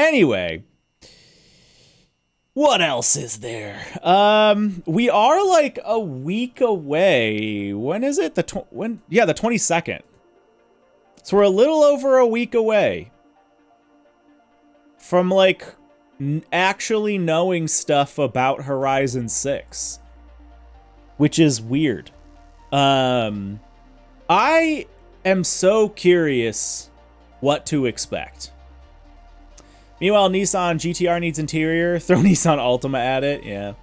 Anyway, what else is there? We are like a week away. When is it? The 22nd. So we're a little over a week away from like actually knowing stuff about Horizon 6, which is weird. I am so curious what to expect. Meanwhile, Nissan GTR needs interior. Throw Nissan Altima at it. Yeah.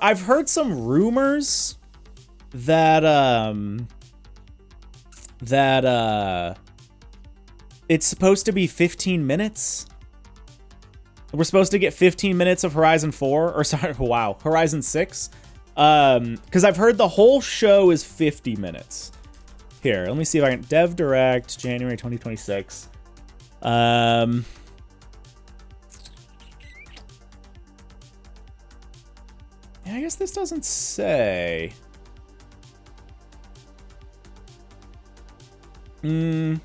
I've heard some rumors that it's supposed to be 15 minutes. We're supposed to get 15 minutes of Horizon 4, or sorry, wow, Horizon 6. Because I've heard the whole show is 50 minutes. Here, let me see if I can... Dev Direct, January 2026. Yeah, I guess this doesn't say. It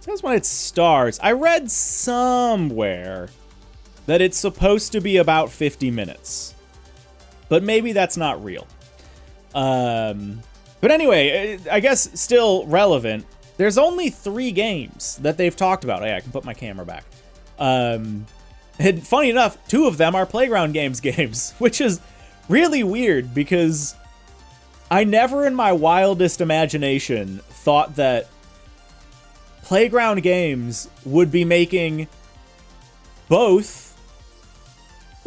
says when it starts. I read somewhere that it's supposed to be about 50 minutes. But maybe that's not real. But anyway, I guess still relevant. There's only 3 games that they've talked about. Yeah, I can put my camera back. And funny enough, 2 of them are Playground games, which is really weird because I never in my wildest imagination thought that Playground Games would be making both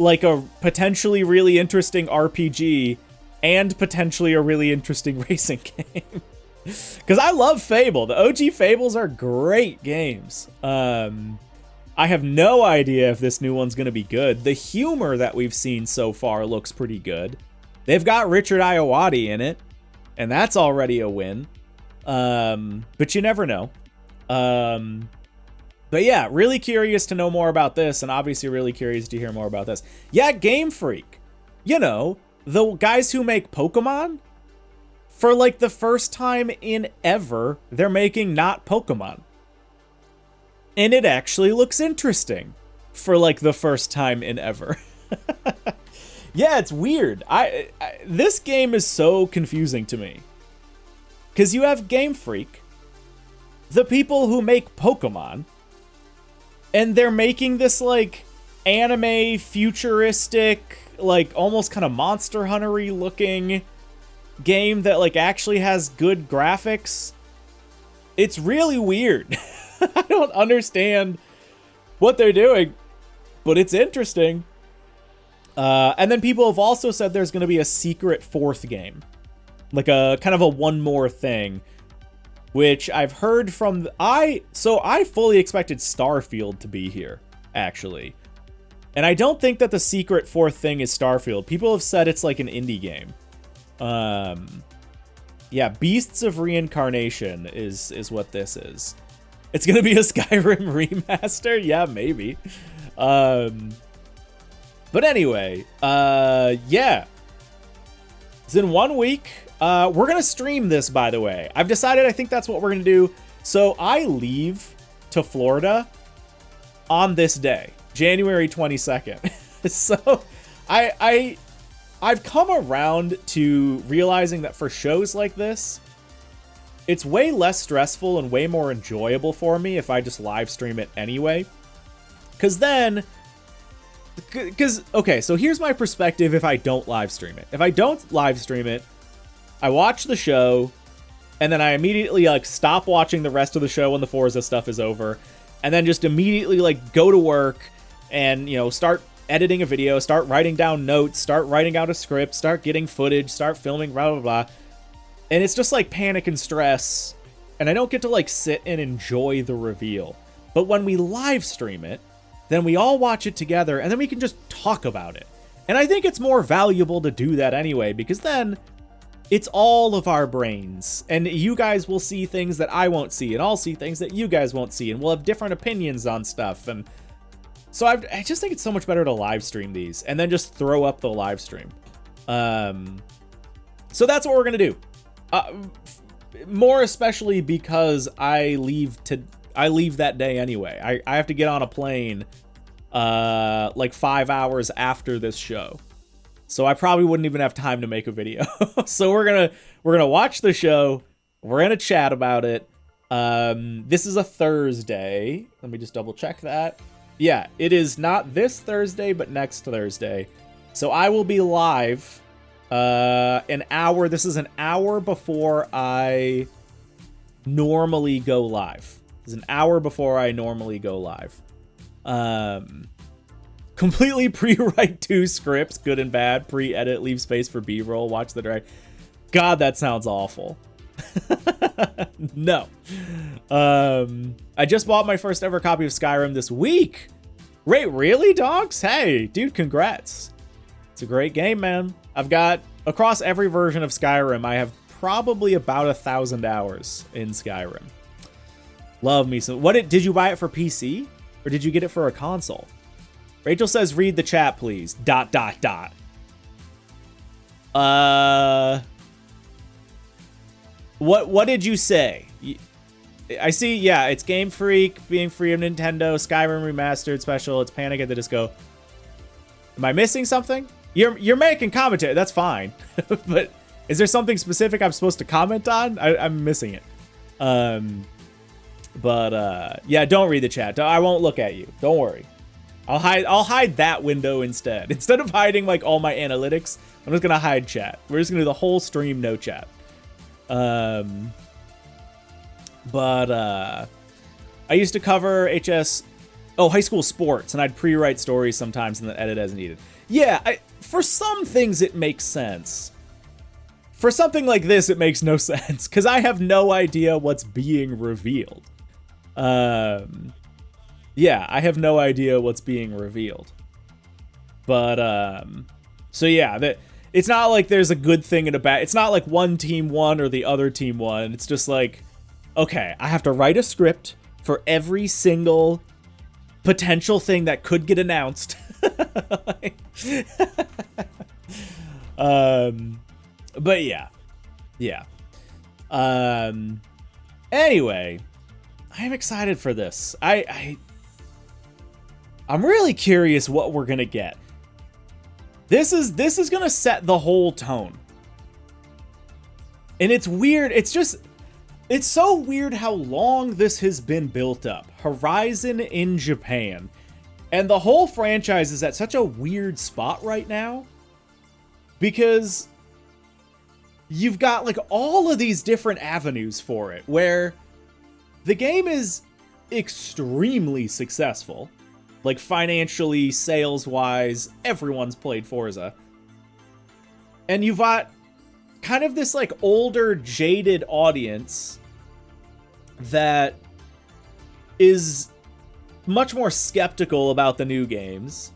like a potentially really interesting RPG and potentially a really interesting racing game. Because I love Fable. The OG Fables are great games. I have no idea if this new one's going to be good. The humor that we've seen so far looks pretty good. They've got Richard Iowati in it, and that's already a win. But you never know. But yeah, really curious to know more about this, and obviously really curious to hear more about this. Yeah, Game Freak. You know, the guys who make Pokemon, for like the first time in ever, they're making not Pokemon. And it actually looks interesting for like the first time in ever. Yeah, it's weird. This game is so confusing to me. Because you have Game Freak, the people who make Pokemon, and they're making this like anime futuristic, like almost kind of Monster Hunter-y looking game that like actually has good graphics. It's really weird. I don't understand what they're doing, but it's interesting. And then people have also said there's going to be a secret 4th game, like a kind of a one more thing, which I've heard from so I fully expected Starfield to be here, actually. And I don't think that the secret 4th thing is Starfield. People have said it's like an indie game. Yeah, Beasts of Reincarnation is what this is. It's gonna be a Skyrim remaster? Yeah, maybe. But anyway, yeah. It's in 1 week. We're gonna stream this, by the way. I've decided I think that's what we're gonna do. So I leave to Florida on this day, January 22nd. So I've come around to realizing that for shows like this, it's way less stressful and way more enjoyable for me if I just live stream it anyway. Okay, so here's my perspective if I don't live stream it. If I don't live stream it, I watch the show, and then I immediately like stop watching the rest of the show when the Forza stuff is over, and then just immediately like go to work and, you know, start editing a video, start writing down notes, start writing out a script, start getting footage, start filming, blah, blah, blah. And it's just like panic and stress, and I don't get to like sit and enjoy the reveal. But when we live stream it, then we all watch it together, and then we can just talk about it. And I think it's more valuable to do that anyway, because then it's all of our brains, and you guys will see things that I won't see, and I'll see things that you guys won't see, and we'll have different opinions on stuff. And so I just think it's so much better to live stream these and then just throw up the live stream. So that's what we're gonna do. more especially because I leave that day anyway. I have to get on a plane like 5 hours after this show. So I probably wouldn't even have time to make a video. So we're gonna watch the show. We're gonna chat about it. This is a Thursday. Let me just double check that. Yeah, it is not this Thursday, but next Thursday. So I will be live an hour. This is an hour before I normally go live. This is an hour before I normally go live. Completely pre-write 2 scripts, good and bad, pre-edit, leave space for B-roll, watch the direct. God, that sounds awful. No. I just bought my first ever copy of Skyrim this week. Wait, really, dogs? Hey, dude, congrats. It's a great game, man. I've got, across every version of Skyrim, I have probably about 1,000 hours in Skyrim. Love me some. Did you buy it for PC? Or did you get it for a console? Rachel says, read the chat, please. ... What did you say? I see, yeah, it's Game Freak, being free of Nintendo, Skyrim Remastered Special, it's Panic at the Disco. Am I missing something? You're making commentary, that's fine. But is there something specific I'm supposed to comment on? I'm missing it. Yeah, don't read the chat. I won't look at you. Don't worry. I'll hide that window instead. Instead of hiding like all my analytics, I'm just gonna hide chat. We're just gonna do the whole stream, no chat. I used to cover high school sports, and I'd pre-write stories sometimes and then edit as needed. Yeah, for some things it makes sense. For something like this, it makes no sense, because I have no idea what's being revealed. Yeah, I have no idea what's being revealed. But, so yeah, it's not like there's a good thing and a bad. It's not like one team won or the other team won. It's just like, okay, I have to write a script for every single potential thing that could get announced. But yeah. Anyway, I'm excited for this. I'm really curious what we're gonna get. This is gonna set the whole tone. And it's weird. It's so weird how long this has been built up. Horizon in Japan. And the whole franchise is at such a weird spot right now. Because you've got like all of these different avenues for it, where the game is extremely successful. Like financially, sales-wise, everyone's played Forza. And you've got kind of this like older, jaded audience that is much more skeptical about the new games.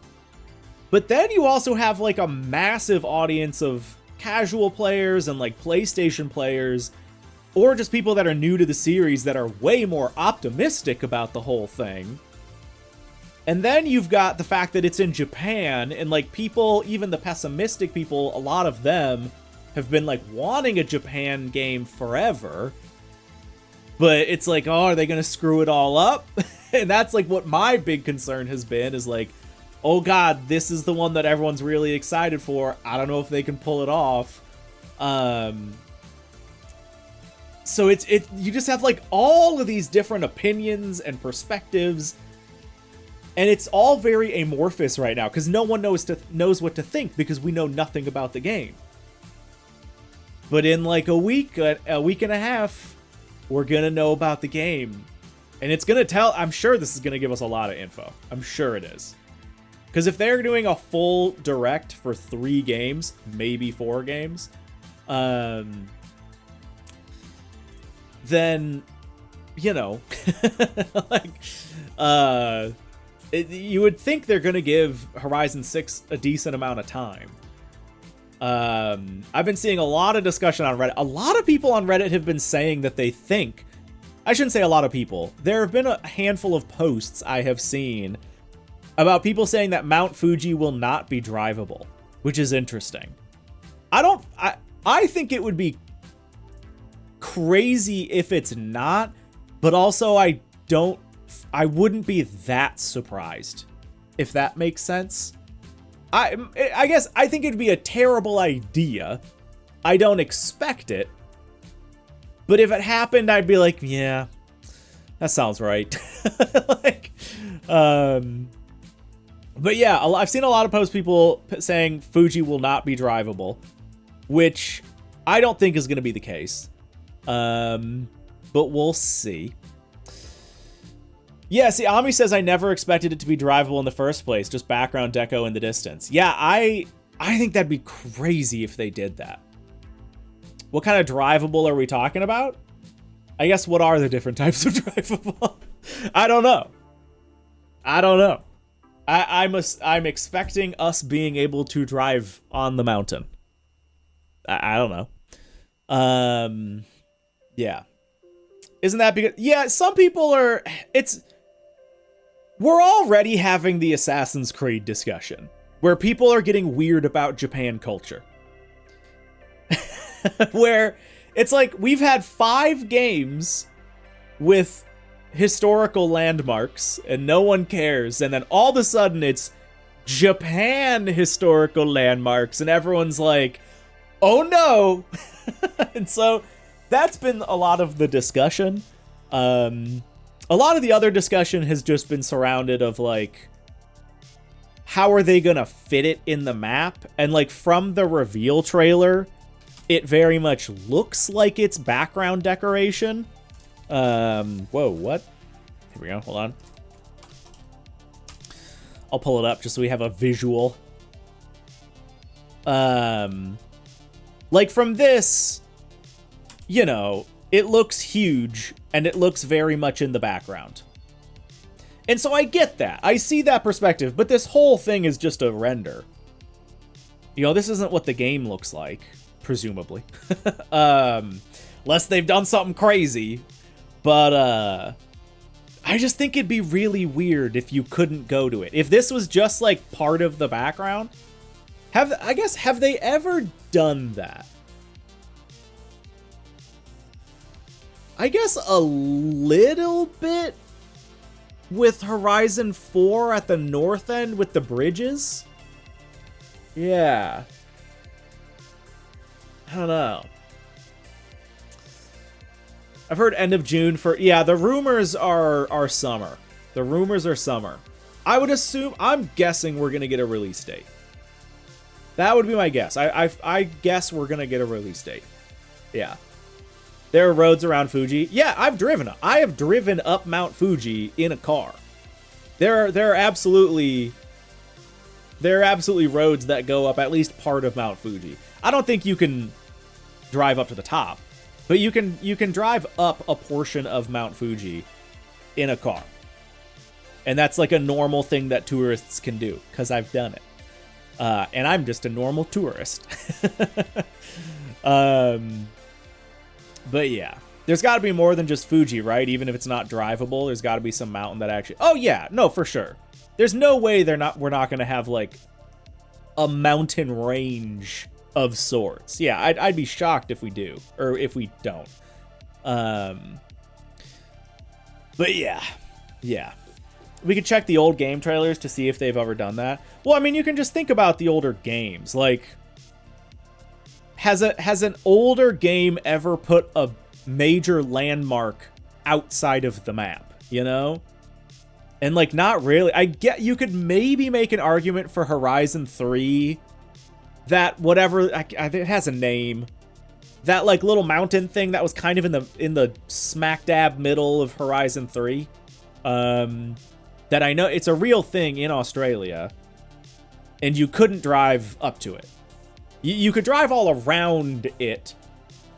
But then you also have like a massive audience of casual players and like PlayStation players, or just people that are new to the series that are way more optimistic about the whole thing. And then you've got the fact that it's in Japan, and like people, even the pessimistic people, a lot of them have been like wanting a Japan game forever. But it's like, oh, are they going to screw it all up? And that's like what my big concern has been, is like, oh god, this is the one that everyone's really excited for. I don't know if they can pull it off. So you just have like all of these different opinions and perspectives. And it's all very amorphous right now, because no one knows what to think, because we know nothing about the game. But in like a week and a half, we're going to know about the game. And it's going to I'm sure this is going to give us a lot of info. I'm sure it is. Because if they're doing a full direct for 3 games, maybe 4 games, then, you know, like, you would think they're going to give Horizon 6 a decent amount of time. I've been seeing a lot of discussion on Reddit. A lot of people on Reddit have been saying that they think, I shouldn't say a lot of people, there have been a handful of posts I have seen about people saying that Mount Fuji will not be drivable, which is interesting. I think it would be crazy if it's not, but also I wouldn't be that surprised, if that makes sense. I guess I think it'd be a terrible idea. I don't expect it. But if it happened, I'd be like, yeah, that sounds right. Like, but yeah, I've seen a lot of posts, people saying Fuji will not be drivable, which I don't think is going to be the case. But we'll see. Yeah, see, Ami says, I never expected it to be drivable in the first place, just background deco in the distance. Yeah, I think that'd be crazy if they did that. What kind of drivable are we talking about? I guess what are the different types of drivable? I don't know. I'm expecting us being able to drive on the mountain. I don't know. Yeah. Isn't that because... Yeah, some people are... We're already having the Assassin's Creed discussion, where people are getting weird about Japan culture. Where it's like, we've had 5 games with historical landmarks, and no one cares, and then all of a sudden it's Japan historical landmarks, and everyone's like, oh no! And so, that's been a lot of the discussion. A lot of the other discussion has just been surrounded of, like, how are they gonna fit it in the map? And, like, from the reveal trailer, it very much looks like it's background decoration. Whoa, what? Here we go, hold on. I'll pull it up just so we have a visual. Like, from this, you know, it looks huge, and it looks very much in the background. And so I get that. I see that perspective, but this whole thing is just a render. You know, this isn't what the game looks like, presumably. Unless they've done something crazy. But, I just think it'd be really weird if you couldn't go to it. If this was just, like, part of the background, have they ever done that? I guess a little bit with Horizon 4 at the north end with the bridges. Yeah. I don't know. I've heard end of June for... Yeah, the rumors are summer. The rumors are summer. I would assume... I'm guessing we're going to get a release date. That would be my guess. I guess we're going to get a release date. Yeah. There are roads around Fuji. Yeah, I have driven up Mount Fuji in a car. There are absolutely roads that go up at least part of Mount Fuji. I don't think you can drive up to the top, but you can drive up a portion of Mount Fuji in a car. And that's like a normal thing that tourists can do, because I've done it. And I'm just a normal tourist. But yeah, there's got to be more than just Fuji, right? Even if it's not drivable, there's got to be some mountain that actually... Oh yeah, no, for sure. There's no way we're not going to have, like, a mountain range of sorts. Yeah, I'd be shocked if we do, or if we don't. But yeah. We could check the old game trailers to see if they've ever done that. Well, I mean, you can just think about the older games. Like, has an older game ever put a major landmark outside of the map, you know? And, like, not really. I get you could maybe make an argument for Horizon 3 that whatever, it has a name. That, like, little mountain thing that was kind of in the smack dab middle of Horizon 3. That I know it's a real thing in Australia, and you couldn't drive up to it. You could drive all around it,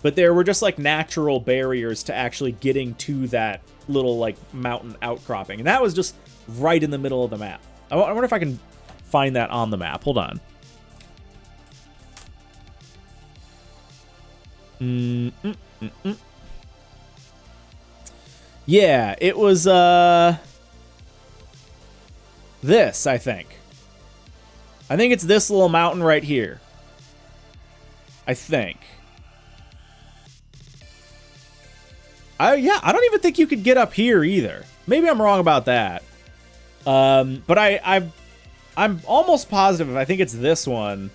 but there were just, like, natural barriers to actually getting to that little, like, mountain outcropping. And that was just right in the middle of the map. I wonder if I can find that on the map. Hold on. Yeah, it was, this, I think. I think it's this little mountain right here. I think. Yeah, I don't even think you could get up here either. Maybe I'm wrong about that. But I'm almost positive. I think it's this one.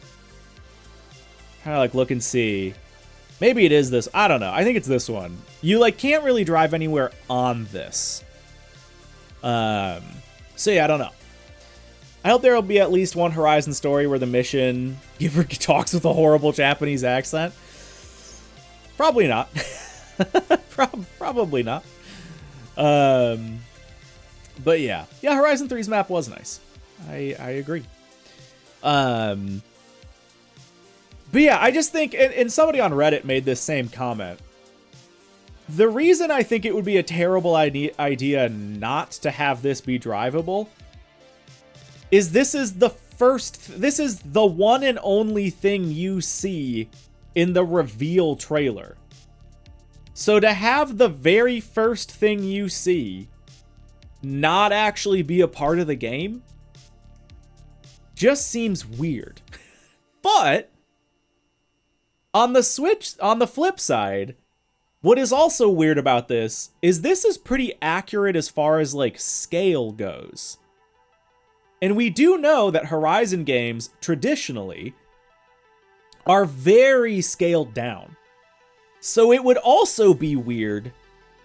Kind of like look and see. Maybe it is this. I don't know. I think it's this one. You like can't really drive anywhere on this. So yeah, I don't know. I hope there will be at least one Horizon story where the mission giver talks with a horrible Japanese accent. Probably not. Probably not. But yeah. Yeah, Horizon 3's map was nice. I agree. But yeah, I just think, and somebody on Reddit made this same comment. The reason I think it would be a terrible idea not to have this be drivable is this is the one and only thing you see in the reveal trailer. So to have the very first thing you see not actually be a part of the game just seems weird. But on the flip side, what is also weird about this is pretty accurate as far as like scale goes. And we do know that Horizon games traditionally are very scaled down. So it would also be weird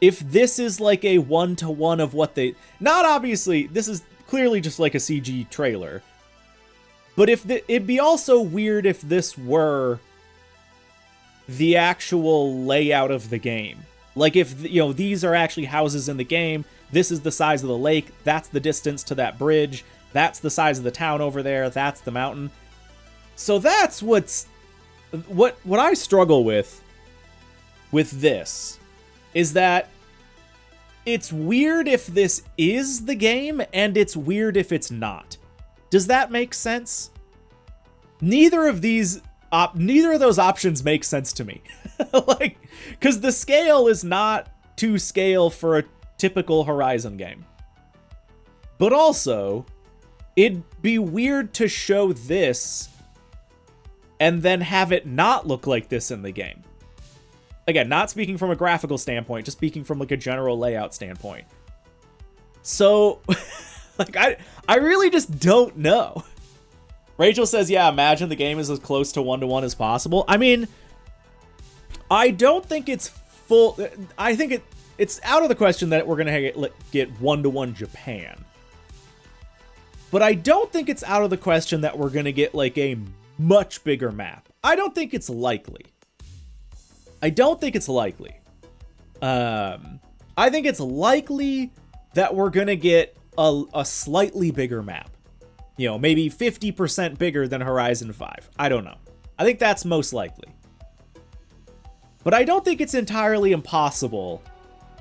if this is like a one-to-one of what they... Not obviously, this is clearly just like a CG trailer. But it'd be also weird if this were the actual layout of the game. Like if, you know, these are actually houses in the game, this is the size of the lake, that's the distance to that bridge, that's the size of the town over there, that's the mountain. So that's what I struggle with this is that it's weird if this is the game and it's weird if it's not. Does that make sense? Neither of those options make sense to me. Like, because the scale is not to scale for a typical Horizon game. But also, it'd be weird to show this and then have it not look like this in the game. Again, not speaking from a graphical standpoint, just speaking from like a general layout standpoint. So, like, I really just don't know. Rachel says, yeah, imagine the game is as close to one-to-one as possible. I mean, I don't think it's full... I think it's out of the question that we're going to get one-to-one Japan. But I don't think it's out of the question that we're going to get, like, a much bigger map. I don't think it's likely. I think it's likely that we're going to get a slightly bigger map. You know, maybe 50% bigger than Horizon 5. I don't know. I think that's most likely. But I don't think it's entirely impossible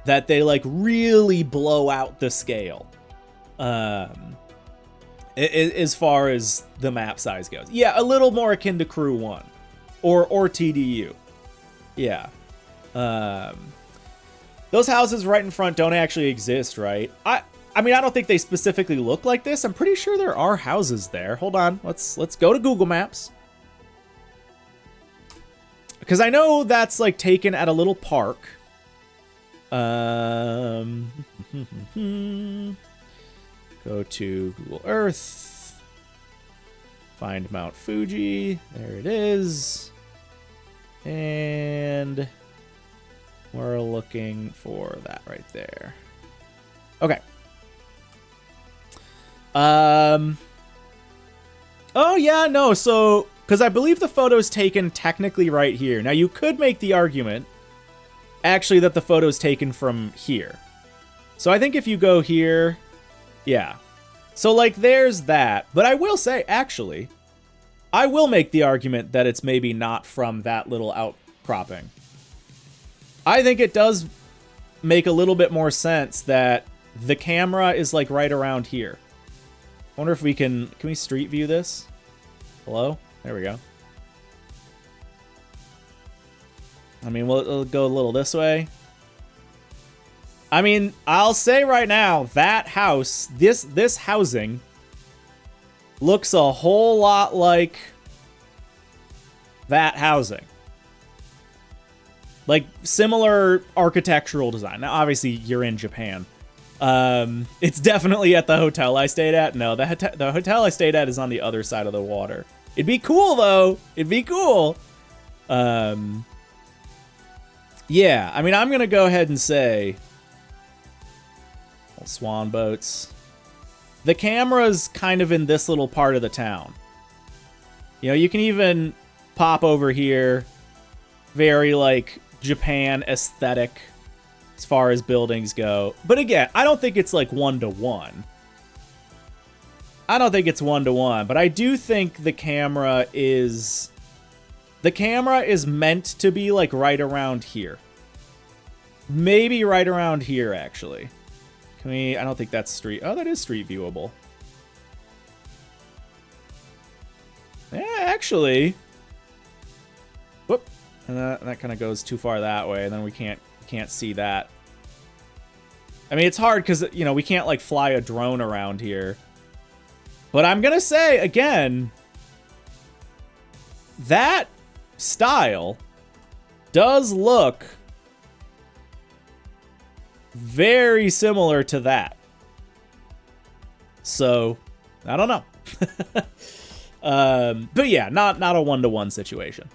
that they, like, really blow out the scale. As far as the map size goes. Yeah, a little more akin to Crew 1. Or TDU. Yeah. Those houses right in front don't actually exist, right? I mean, I don't think they specifically look like this. I'm pretty sure there are houses there. Hold on. Let's go to Google Maps. Because I know that's, like, taken at a little park. Go to Google Earth. Find Mount Fuji. There it is. And we're looking for that right there. Okay. Oh yeah, no, so, because I believe the photo's taken technically right here. Now, you could make the argument, actually, that the photo's taken from here. So I think if you go here, yeah. So, like, there's that. But I will say, actually, I will make the argument that it's maybe not from that little outcropping. I think it does make a little bit more sense that the camera is, like, right around here. I wonder if we can we street view this? Hello? There we go. I mean, we'll go a little this way. I mean, I'll say right now, that house, this housing looks a whole lot like that housing. Like, similar architectural design. Now, obviously, you're in Japan. It's definitely at the hotel I stayed at. No, the hotel I stayed at is on the other side of the water. It'd be cool, though. It'd be cool. Yeah, I mean, I'm going to go ahead and say... Swan boats. The camera's kind of in this little part of the town. You know, you can even pop over here. Very, like, Japan aesthetic as far as buildings go. But again, I don't think it's, like, 1-to-1. I don't think it's 1-to-1, but I do think the camera is... The camera is meant to be, like, right around here. Maybe right around here, actually. Can we... I don't think that's street... Oh, that is street viewable. Yeah, actually... Whoop. And that kind of goes too far that way, and then we can't see that. I mean, it's hard because, you know, we can't, like, fly a drone around here. But I'm going to say, again... That style does look... very similar to that. So, I don't know. But yeah, not a 1-to-1 situation.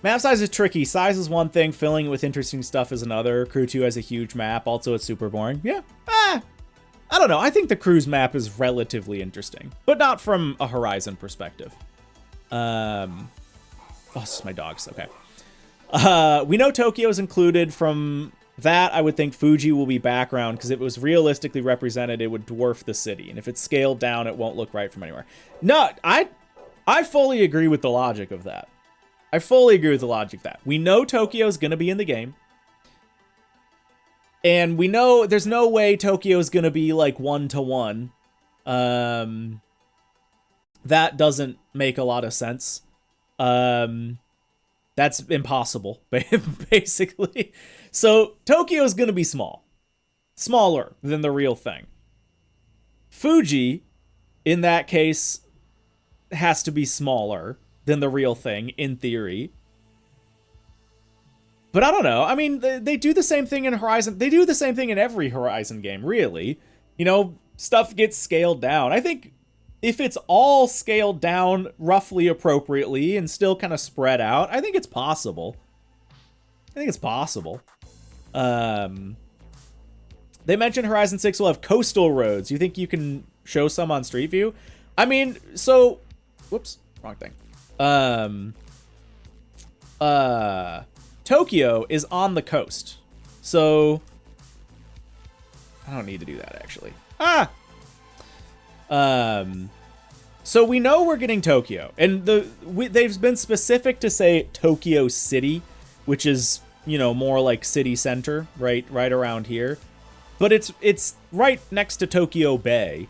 Map size is tricky. Size is one thing, filling it with interesting stuff is another. Crew 2 has a huge map, also it's super boring. Yeah, I don't know. I think the Crew's map is relatively interesting, but not from a Horizon perspective. Oh, this is my dogs, okay. We know Tokyo is included. From that, I would think Fuji will be background, because if it was realistically represented, it would dwarf the city. And if it's scaled down, it won't look right from anywhere. No, I fully agree with the logic of that. I fully agree with the logic of that. We know Tokyo is going to be in the game. And we know there's no way Tokyo is going to be like 1-to-1. That doesn't make a lot of sense. That's impossible, basically. So Tokyo is going to be small. Smaller than the real thing. Fuji, in that case, has to be smaller than the real thing, in theory. But I don't know. I mean, they do the same thing in Horizon. They do the same thing in every Horizon game, really. You know, stuff gets scaled down. I think... if it's all scaled down roughly appropriately and still kind of spread out, I think it's possible. I think it's possible. They mentioned Horizon 6 will have coastal roads. You think you can show some on Street View? I mean, so... Whoops, wrong thing. Tokyo is on the coast. So... I don't need to do that, actually. So we know we're getting Tokyo, and they've been specific to say Tokyo City, which is, you know, more like city center, right around here. But it's right next to Tokyo Bay.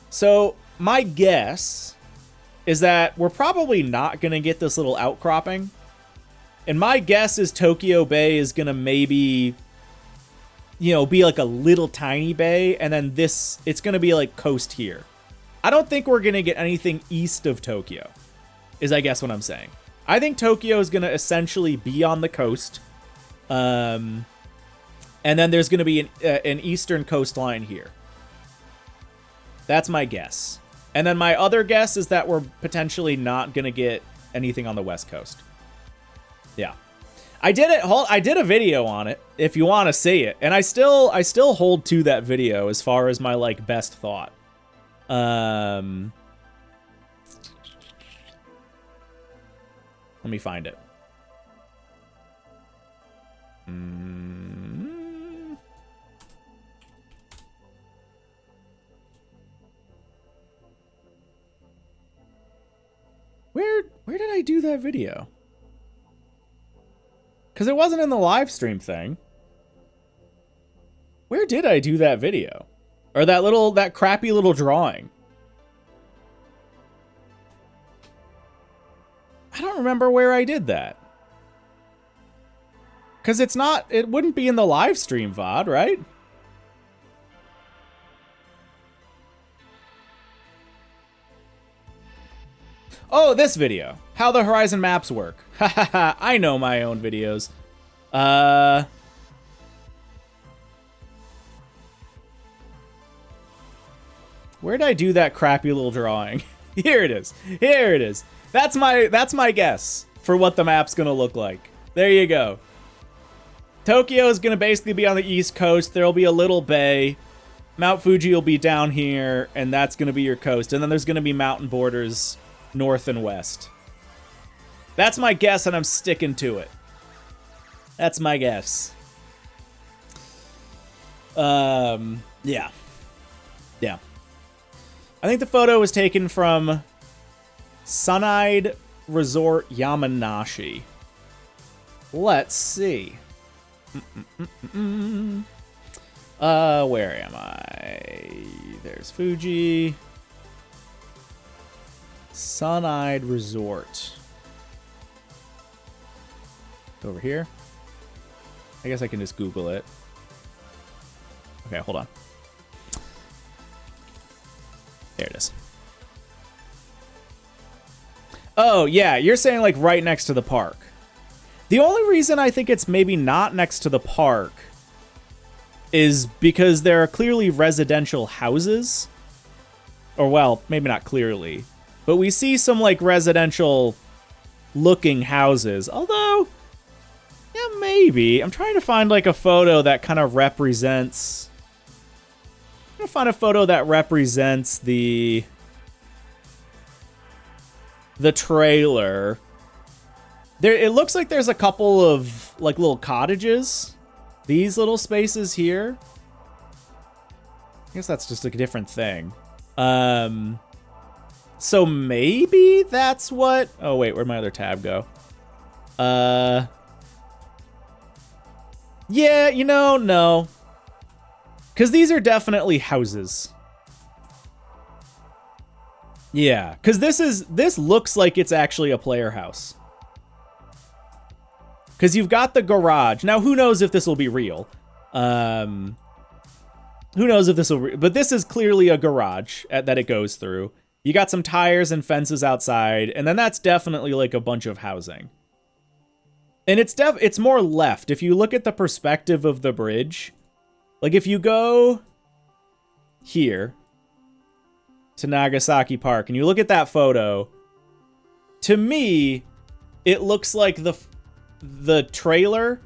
So my guess is that we're probably not going to get this little outcropping. And my guess is Tokyo Bay is going to maybe, you know, be like a little tiny bay, and then it's going to be like coast here. I don't think we're going to get anything east of Tokyo, is I guess what I'm saying. I think Tokyo is going to essentially be on the coast. And then there's going to be an eastern coastline here. That's my guess. And then my other guess is that we're potentially not going to get anything on the west coast. Yeah. I did a video on it, if you want to see it. And I still hold to that video as far as my, like, best thought. Let me find it. Where did I do that video? Because it wasn't in the live stream thing. Where did I do that video? Or that crappy little drawing? I don't remember where I did that. Because it wouldn't be in the live stream VOD, right? Oh, this video. how the Horizon maps work. Hahaha, I know my own videos. Where did I do that crappy little drawing? Here it is. Here it is. That's my guess for what the map's gonna look like. There you go. Tokyo is gonna basically be on the East Coast. There'll be a little bay. Mount Fuji will be down here, and that's gonna be your coast. And then there's gonna be mountain borders north and west. That's my guess, and I'm sticking to it. That's my guess. Yeah. Yeah. I think the photo was taken from Sunide Resort Yamanashi. Let's see. Where am I? There's Fuji. Sunide Resort. Over here. I guess I can just Google it. Okay, hold on. There it is. Oh, yeah, you're saying like right next to the park. The only reason I think it's maybe not next to the park is because there are clearly residential houses. Or, well, maybe not clearly. But we see some like residential looking houses. Although, yeah, maybe. I'm trying to find like a photo that kind of represents... I'm gonna find a photo that represents the trailer. There, it looks like there's a couple of like little cottages. These little spaces here. I guess that's just like a different thing. So maybe that's what. Oh wait, where'd my other tab go? Yeah, you know, no. Because these are definitely houses. Yeah, because this looks like it's actually a player house. Because you've got the garage. Now, who knows if this will be real? Who knows if this will... But this is clearly a garage that it goes through. You got some tires and fences outside. And then that's definitely like a bunch of housing. And it's more left. If you look at the perspective of the bridge... Like, if you go here to Nagasaki Park and you look at that photo, to me, it looks like the trailer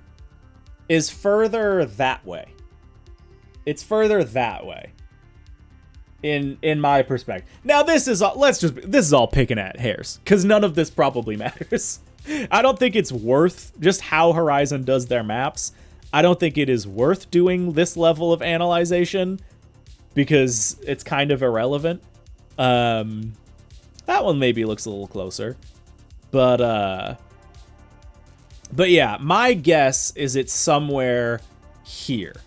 is further that way. It's further that way in my perspective. Now, this is all picking at hairs because none of this probably matters. I don't think it's worth just how Horizon does their maps. I don't think it is worth doing this level of analyzation because it's kind of irrelevant. That one maybe looks a little closer. But yeah, my guess is it's somewhere here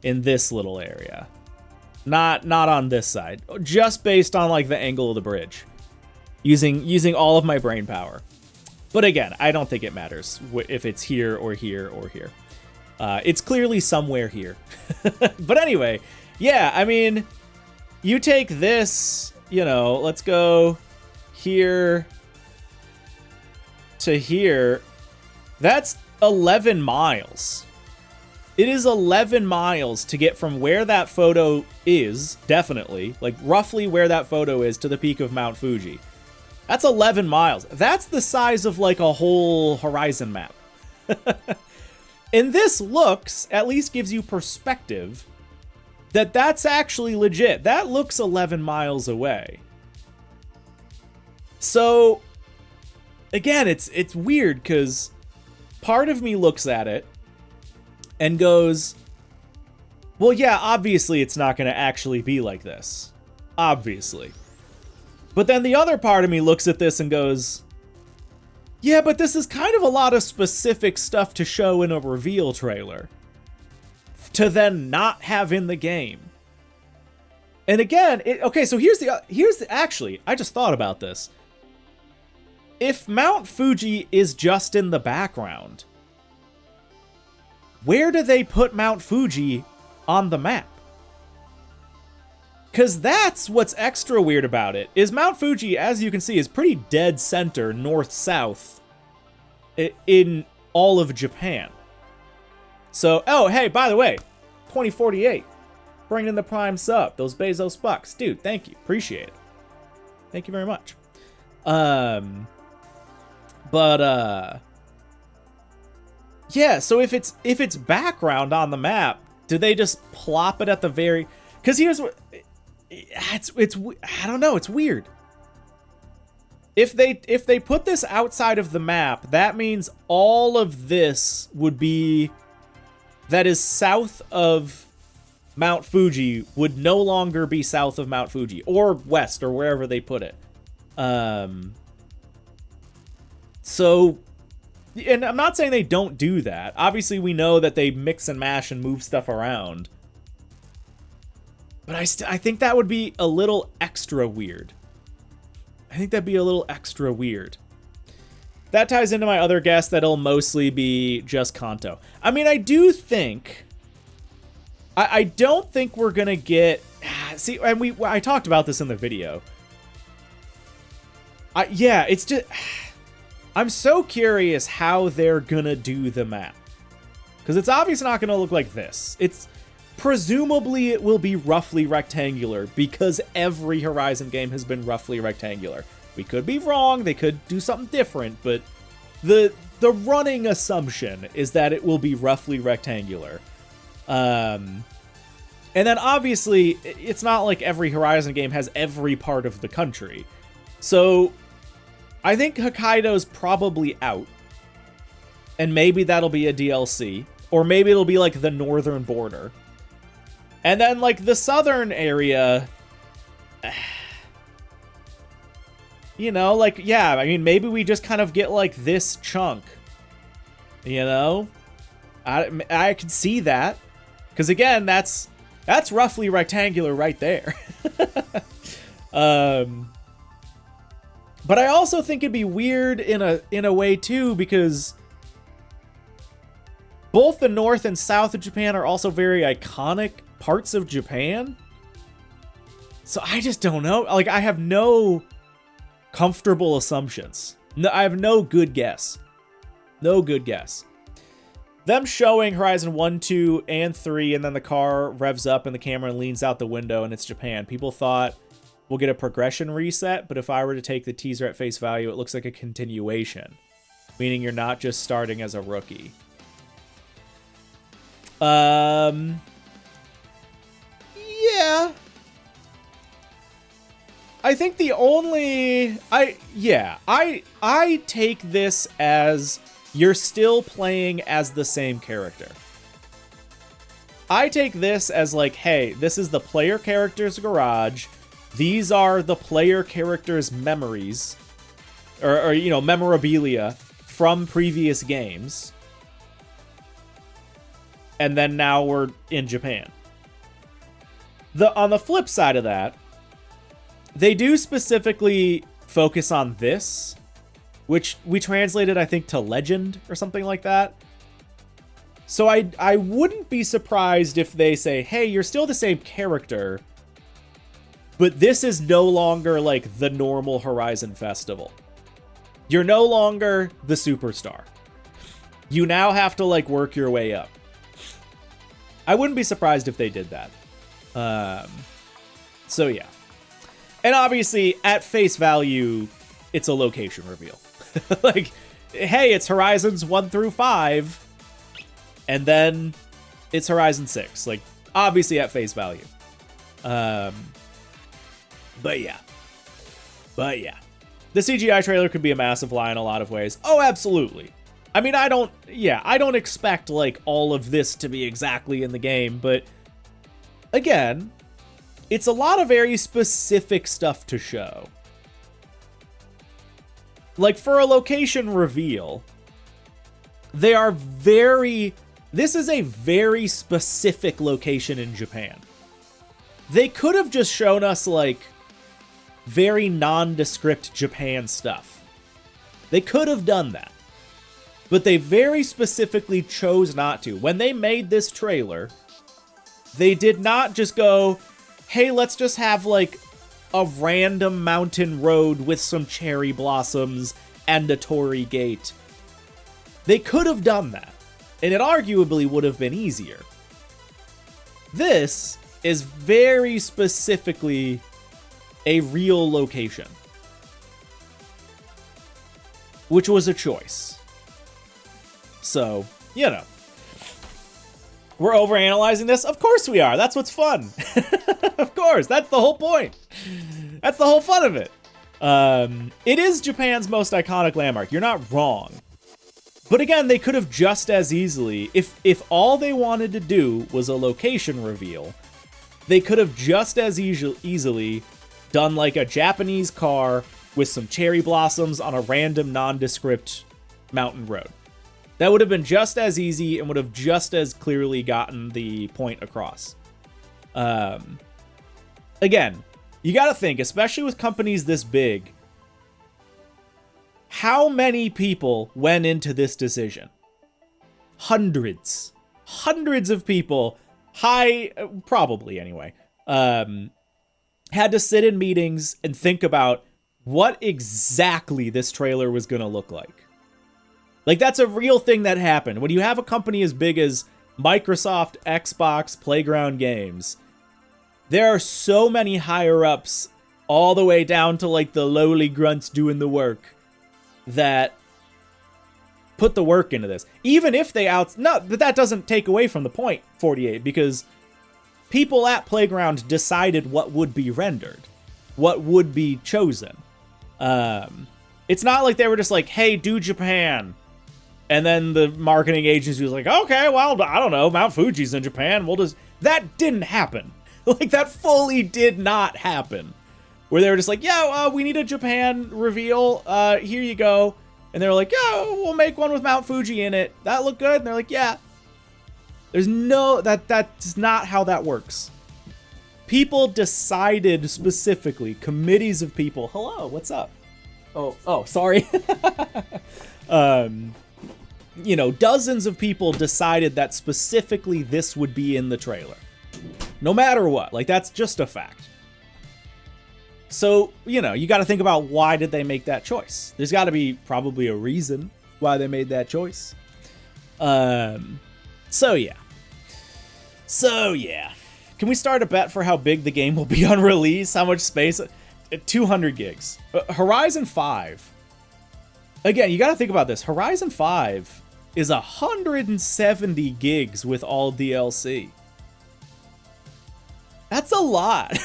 in this little area. Not on this side, just based on like the angle of the bridge. Using all of my brain power. But again, I don't think it matters if it's here or here or here. It's clearly somewhere here. But anyway, yeah, I mean, you take this, you know, let's go here to here. That's 11 miles. It is 11 miles to get from where that photo is, definitely, like roughly where that photo is to the peak of Mount Fuji. That's 11 miles. That's the size of like a whole Horizon map. And this looks, at least gives you perspective, that that's actually legit. That looks 11 miles away. So, again, it's weird, because part of me looks at it and goes, well, yeah, obviously it's not going to actually be like this. Obviously. But then the other part of me looks at this and goes... Yeah, but this is kind of a lot of specific stuff to show in a reveal trailer. To then not have in the game. And again, okay, so actually, I just thought about this. If Mount Fuji is just in the background, where do they put Mount Fuji on the map? Because that's what's extra weird about it, is Mount Fuji, as you can see, is pretty dead center, north-south, in all of Japan. So, oh, hey, by the way, 2048, bringing in the Prime sub, those Bezos bucks. Dude, thank you. Appreciate it. Thank you very much. Yeah, so if it's background on the map, do they just plop it at the very... Because here's what... It's I don't know, it's weird. If they put this outside of the map, that means all of this would be... That is south of Mount Fuji would no longer be south of Mount Fuji. Or west, or wherever they put it. So... And I'm not saying they don't do that. Obviously, we know that they mix and mash and move stuff around. But I think that would be a little extra weird. I think that'd be a little extra weird. That ties into my other guess that it'll mostly be just Kanto. I mean, I do think... I don't think we're gonna get... See, and I talked about this in the video. Yeah, it's just... I'm so curious how they're gonna do the map. Because it's obviously not gonna look like this. Presumably it will be roughly rectangular, because every Horizon game has been roughly rectangular. We could be wrong, they could do something different, but the running assumption is that it will be roughly rectangular. And then obviously, it's not like every Horizon game has every part of the country. So... I think Hokkaido's probably out. And maybe that'll be a DLC. Or maybe it'll be like the northern border. And then like the southern area... You know, like, yeah, I mean, maybe we just kind of get like this chunk. You know? I can see that. Because again, that's roughly rectangular right there. But I also think it'd be weird in a way too, because both the north and south of Japan are also very iconic parts of Japan. So I just don't know. Like, I have no comfortable assumptions. No, I have no good guess. No good guess. Them showing Horizon 1, 2, and 3, and then the car revs up and the camera leans out the window and it's Japan. People thought... We'll get a progression reset, but if I were to take the teaser at face value, it looks like a continuation. Meaning you're not just starting as a rookie. Yeah. I think the only... I take this as you're still playing as the same character. I take this as like, hey, this is the player character's garage... These are the player character's memories, or you know, memorabilia from previous games. And then now we're in Japan. On the flip side of that, they do specifically focus on this, which we translated, I think, to legend or something like that. So I wouldn't be surprised if they say, hey, you're still the same character, but this is no longer like the normal Horizon Festival. You're no longer the superstar. You now have to like work your way up. I wouldn't be surprised if they did that. So yeah. And obviously at face value, it's a location reveal. Like, hey, it's Horizons 1 through 5. And then it's Horizon 6. Like, obviously at face value. But yeah. The CGI trailer could be a massive lie in a lot of ways. Oh, absolutely. I mean, I don't expect, like, all of this to be exactly in the game, but again, it's a lot of very specific stuff to show. Like, for a location reveal, this is a very specific location in Japan. They could have just shown us, like, very nondescript Japan stuff. They could have done that. But they very specifically chose not to. When they made this trailer, they did not just go, hey, let's just have, like, a random mountain road with some cherry blossoms and a torii gate. They could have done that, and it arguably would have been easier. This is very specifically a real location, which was a choice. So, you know, we're overanalyzing this? Of course we are. That's what's fun. Of course, that's the whole point. That's the whole fun of it. It is Japan's most iconic landmark. You're not wrong. But again, they could have just as easily, if all they wanted to do was a location reveal, they could have just as easily done like a Japanese car with some cherry blossoms on a random nondescript mountain road. That would have been just as easy and would have just as clearly gotten the point across. Again, you got to think, especially with companies this big, how many people went into this decision? Hundreds of people, probably anyway, had to sit in meetings and think about what exactly this trailer was going to look like. Like, that's a real thing that happened. When you have a company as big as Microsoft, Xbox, Playground Games, there are so many higher-ups all the way down to, like, the lowly grunts doing the work that put the work into this. Even if they No, but that doesn't take away from the point, 48, because people at Playground decided what would be rendered, what would be chosen. It's not like they were just like, hey, do Japan. And then the marketing agency was like, okay, well, I don't know, Mount Fuji's in Japan. We'll just... That didn't happen. Like, that fully did not happen. Where they were just like, yeah, we need a Japan reveal. Here you go. And they were like, yeah, we'll make one with Mount Fuji in it. That look good? And they're like, yeah. There's no... That's not how that works. People decided specifically, committees of people. Hello, what's up? Oh, sorry. You know, dozens of people decided that specifically this would be in the trailer. No matter what. Like, that's just a fact. So, you know, you got to think about why did they make that choice? There's got to be probably a reason why they made that choice. So yeah. Can we start a bet for how big the game will be on release? How much space? 200 gigs. Horizon 5. Again, you got to think about this. Horizon 5 is 170 gigs with all DLC. That's a lot.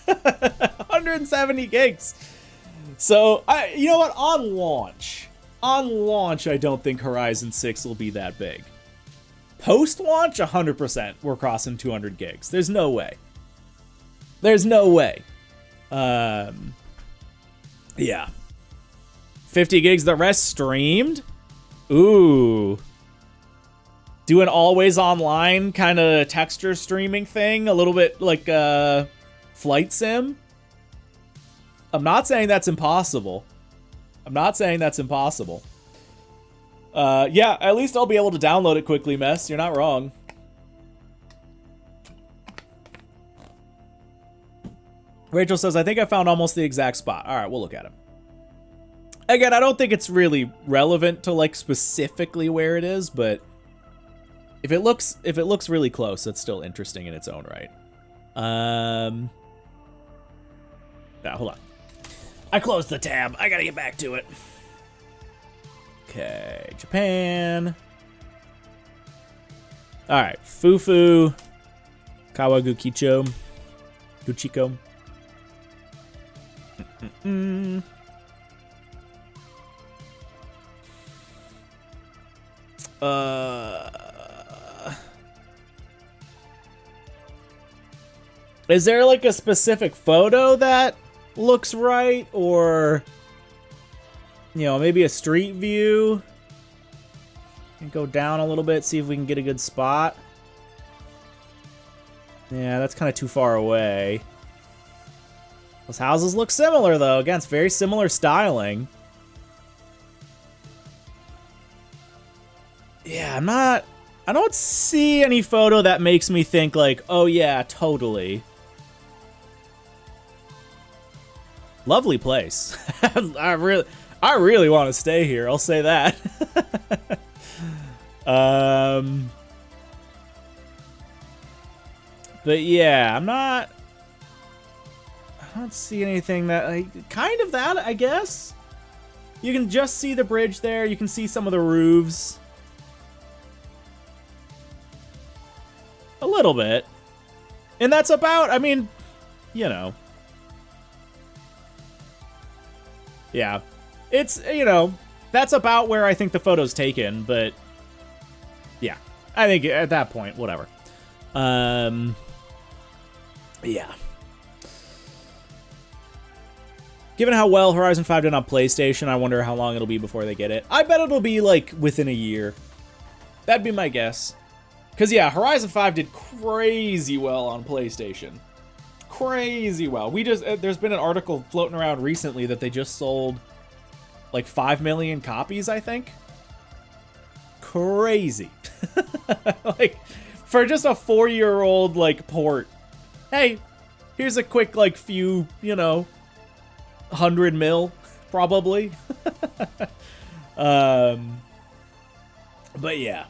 170 gigs. So, you know what? On launch, I don't think Horizon 6 will be that big. Post-launch, 100%, we're crossing 200 gigs. There's no way. Yeah. 50 gigs, the rest streamed? Ooh. Do an always online kind of texture streaming thing, a little bit like Flight Sim. I'm not saying that's impossible. Yeah, at least I'll be able to download it quickly, Mess. You're not wrong. Rachel says, I think I found almost the exact spot. All right, we'll look at it. Again, I don't think it's really relevant to, like, specifically where it is, but if it looks really close, it's still interesting in its own right. Now, hold on. I closed the tab. I gotta get back to it. Okay, Japan. All right, Fufu, Kawaguchicho, Guchiko. Is there like a specific photo that looks right, or you know, maybe a street view? And go down a little bit, see if we can get a good spot. Yeah, that's kind of too far away. Those houses look similar though. Again, it's very similar styling. Yeah, I don't see any photo that makes me think like, oh yeah, totally. Lovely place. I really want to stay here. I'll say that. But yeah, I don't see anything that, like, kind of that, I guess. You can just see the bridge there. You can see some of the roofs. A little bit. And that's about, I mean, you know. Yeah. It's, you know, that's about where I think the photo's taken, but yeah. I think at that point, whatever. Yeah. Given how well Horizon 5 did on PlayStation, I wonder how long it'll be before they get it. I bet it'll be, like, within a year. That'd be my guess. Because, yeah, Horizon 5 did crazy well on PlayStation. Crazy well. There's been an article floating around recently that they just sold, like, 5 million copies, I think. Crazy. Like, for just a 4-year-old, like, port. Hey, here's a quick, like, few, you know, 100 mil, probably. But yeah.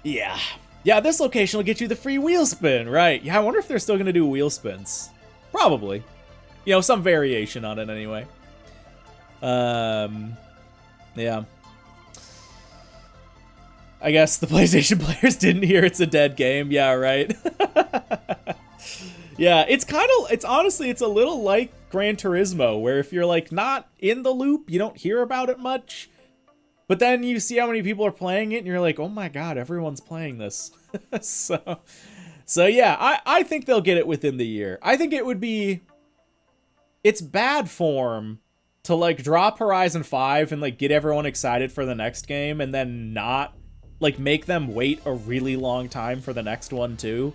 Yeah, this location will get you the free wheel spin, right? Yeah, I wonder if they're still going to do wheel spins. Probably. You know, some variation on it anyway. Yeah. I guess the PlayStation players didn't hear it's a dead game. Yeah, right. Yeah, it's honestly, it's a little like Gran Turismo, where if you're, like, not in the loop, you don't hear about it much. But then you see how many people are playing it, and you're like, oh my god, everyone's playing this. So yeah, I think they'll get it within the year. I think it would be... It's bad form to, like, drop Horizon 5 and, like, get everyone excited for the next game, and then not, like, make them wait a really long time for the next one, too.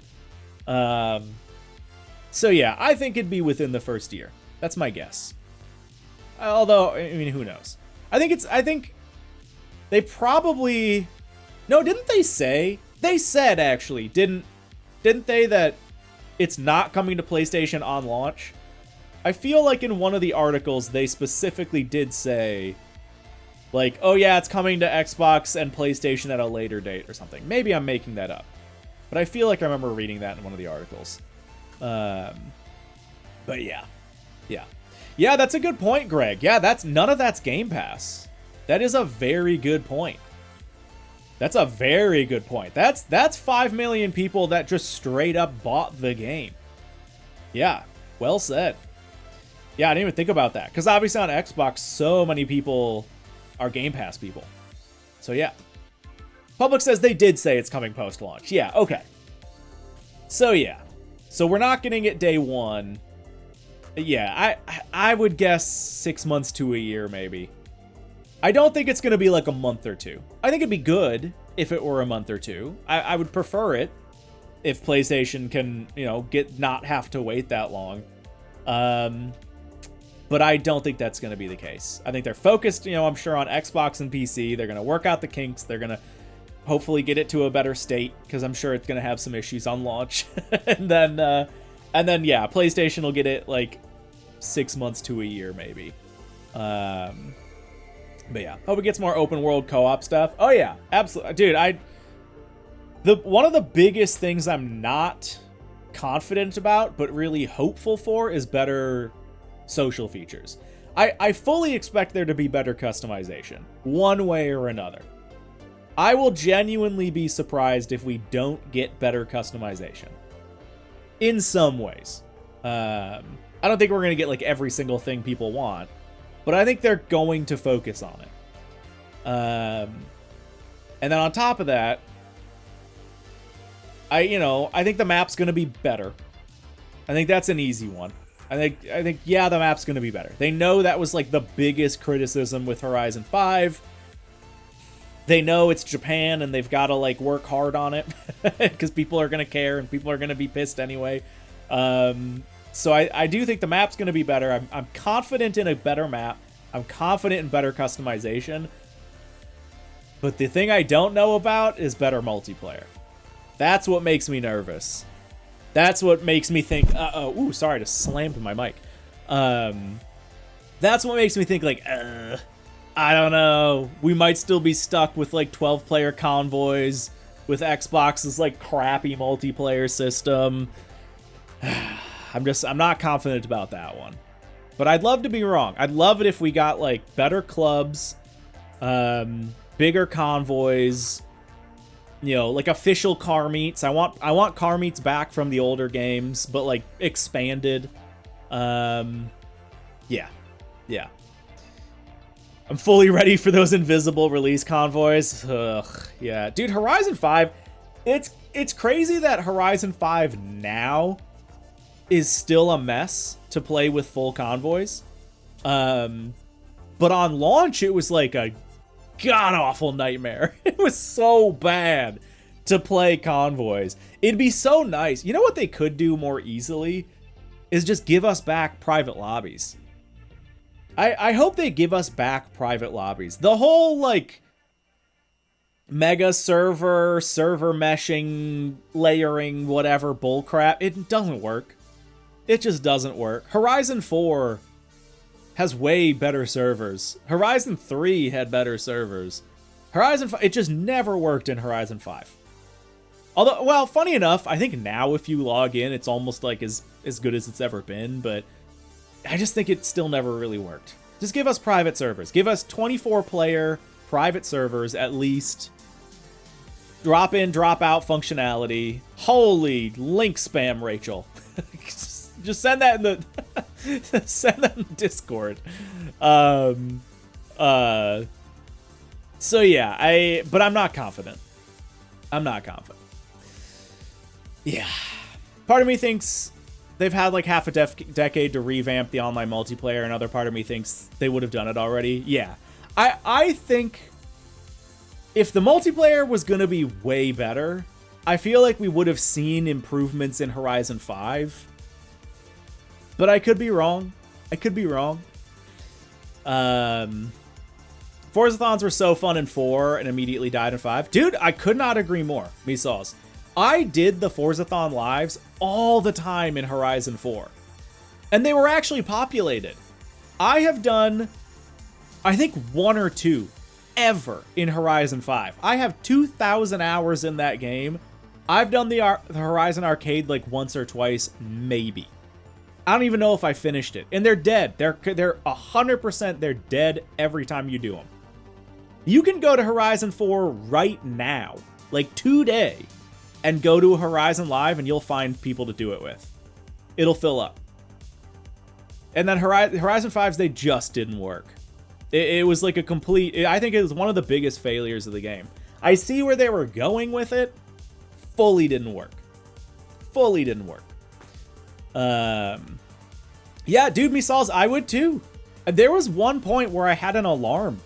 So yeah, I think it'd be within the first year. That's my guess. Although, I mean, who knows? I think they probably... No, didn't they say? They said, actually, didn't they, that it's not coming to PlayStation on launch? I feel like in one of the articles, they specifically did say, like, oh yeah, it's coming to Xbox and PlayStation at a later date or something. Maybe I'm making that up. But I feel like I remember reading that in one of the articles. But yeah. Yeah, that's a good point, Greg. Yeah, none of that's Game Pass. That is a very good point. That's a very good point. That's 5 million people that just straight up bought the game. Yeah, well said. Yeah, I didn't even think about that. Because obviously on Xbox, so many people are Game Pass people. So yeah. Public says they did say it's coming post-launch. Yeah, okay. So yeah. So we're not getting it day one. Yeah, I would guess 6 months to a year, maybe. I don't think it's going to be like a month or two. I think it'd be good if it were a month or two. I would prefer it if PlayStation can, you know, not have to wait that long. But I don't think that's going to be the case. I think they're focused, you know, I'm sure on Xbox and PC. They're going to work out the kinks. They're going to hopefully get it to a better state, because I'm sure it's going to have some issues on launch. and then yeah, PlayStation will get it like 6 months to a year, maybe. But yeah, hope it gets more open world co-op stuff. Oh yeah, absolutely, dude. One of the biggest things I'm not confident about, but really hopeful for, is better social features. I fully expect there to be better customization, one way or another. I will genuinely be surprised if we don't get better customization. In some ways. I don't think we're going to get like every single thing people want, but I think they're going to focus on it. And then on top of that, I think the map's going to be better. I think that's an easy one. I think yeah, the map's going to be better. They know that was like the biggest criticism with Horizon 5. They know it's Japan and they've got to like work hard on it because people are going to care and people are going to be pissed anyway. So I do think the map's going to be better. I'm confident in a better map. I'm confident in better customization. But the thing I don't know about is better multiplayer. That's what makes me nervous. That's what makes me think, ooh, sorry, I just slammed my mic. That's what makes me think like, I don't know. We might still be stuck with like 12-player convoys with Xbox's like crappy multiplayer system. I'm not confident about that one. But I'd love to be wrong. I'd love it if we got like better clubs, bigger convoys, you know, like official car meets. I want car meets back from the older games, but like expanded. Yeah. I'm fully ready for those invisible release convoys. Ugh, yeah. Dude, Horizon 5, it's crazy that Horizon 5 now is still a mess to play with full convoys. But on launch, it was like a god-awful nightmare. It was so bad to play convoys. It'd be so nice. You know what they could do more easily? Is just give us back private lobbies. I hope they give us back private lobbies. The whole, like, mega server meshing, layering, whatever bullcrap, it doesn't work. It just doesn't work. Horizon 4 has way better servers. Horizon 3 had better servers. Horizon 5, it just never worked in Horizon 5. Although, well, funny enough, I think now if you log in, it's almost like as good as it's ever been, but I just think it still never really worked. Just give us private servers. Give us 24-player private servers at least. Drop in, drop out functionality. Holy link spam, Rachel. Just send that in the send that in the Discord. So yeah, but I'm not confident. Yeah. Part of me thinks they've had like half a decade to revamp the online multiplayer. Another part of me thinks they would have done it already. Yeah. I think if the multiplayer was going to be way better, I feel like we would have seen improvements in Horizon 5. But I could be wrong. Forzathons were so fun in 4 and immediately died in 5. Dude, I could not agree more, Mesaws. I did the Forzathon lives all the time in Horizon 4. And they were actually populated. I have done, I think, 1 or 2 ever in Horizon 5. I have 2,000 hours in that game. I've done the Horizon Arcade like once or twice, maybe. I don't even know if I finished it. And they're dead. They're 100% they're dead every time you do them. You can go to Horizon 4 right now, like today, and go to a Horizon Live and you'll find people to do it with. It'll fill up. And then Horizon 5's, they just didn't work. It was like a complete, I think it was one of the biggest failures of the game. I see where they were going with it. Fully didn't work. Yeah, dude, Mesaws, I would too. There was one point where I had an alarm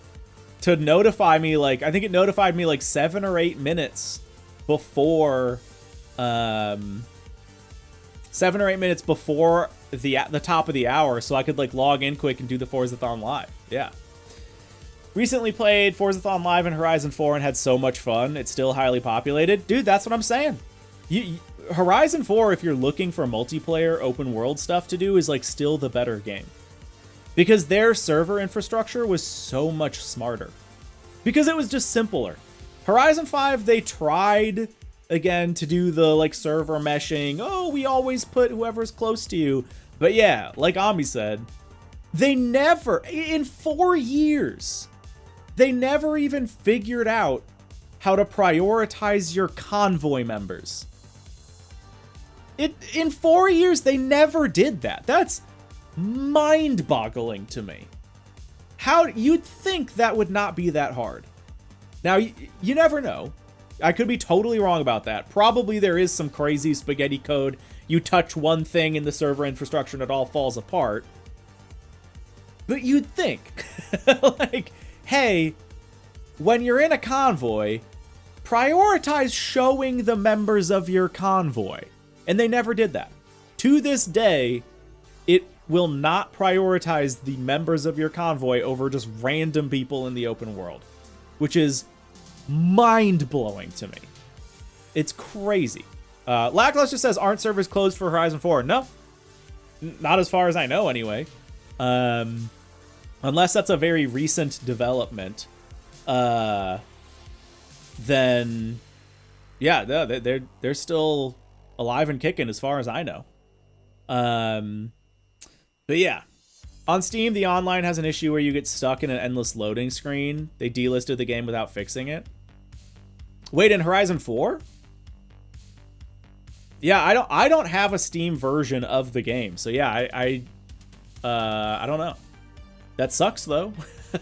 to notify me, like, I think it notified me like 7 or 8 minutes before, 7 or 8 minutes before the top of the hour, so I could like log in quick and do the Forzathon Live. Yeah. Recently played Forzathon Live in Horizon 4 and had so much fun. It's still highly populated. Dude, that's what I'm saying. Horizon 4, if you're looking for multiplayer open world stuff to do, is like still the better game. Because their server infrastructure was so much smarter. Because it was just simpler. Horizon 5, they tried, again, to do the like server meshing. Oh, we always put whoever's close to you. But yeah, like Ami said, they never, in 4 years, they never even figured out how to prioritize your convoy members. In 4 years, they never did that. That's mind-boggling to me. How you'd think that would not be that hard. Now, you never know. I could be totally wrong about that. Probably there is some crazy spaghetti code. You touch one thing in the server infrastructure and it all falls apart. But you'd think, like, hey, when you're in a convoy, prioritize showing the members of your convoy. And they never did that. To this day, it will not prioritize the members of your convoy over just random people in the open world, which is mind-blowing to me. It's crazy. Lackluster says, aren't servers closed for Horizon 4? No. Not as far as I know, anyway. Unless that's a very recent development. Then, yeah, they're still alive and kicking as far as I know. But yeah, on Steam, the online has an issue where you get stuck in an endless loading screen. They delisted the game without fixing it. Wait, in Horizon 4? Yeah, I don't have a Steam version of the game, so yeah, I don't know. That sucks though.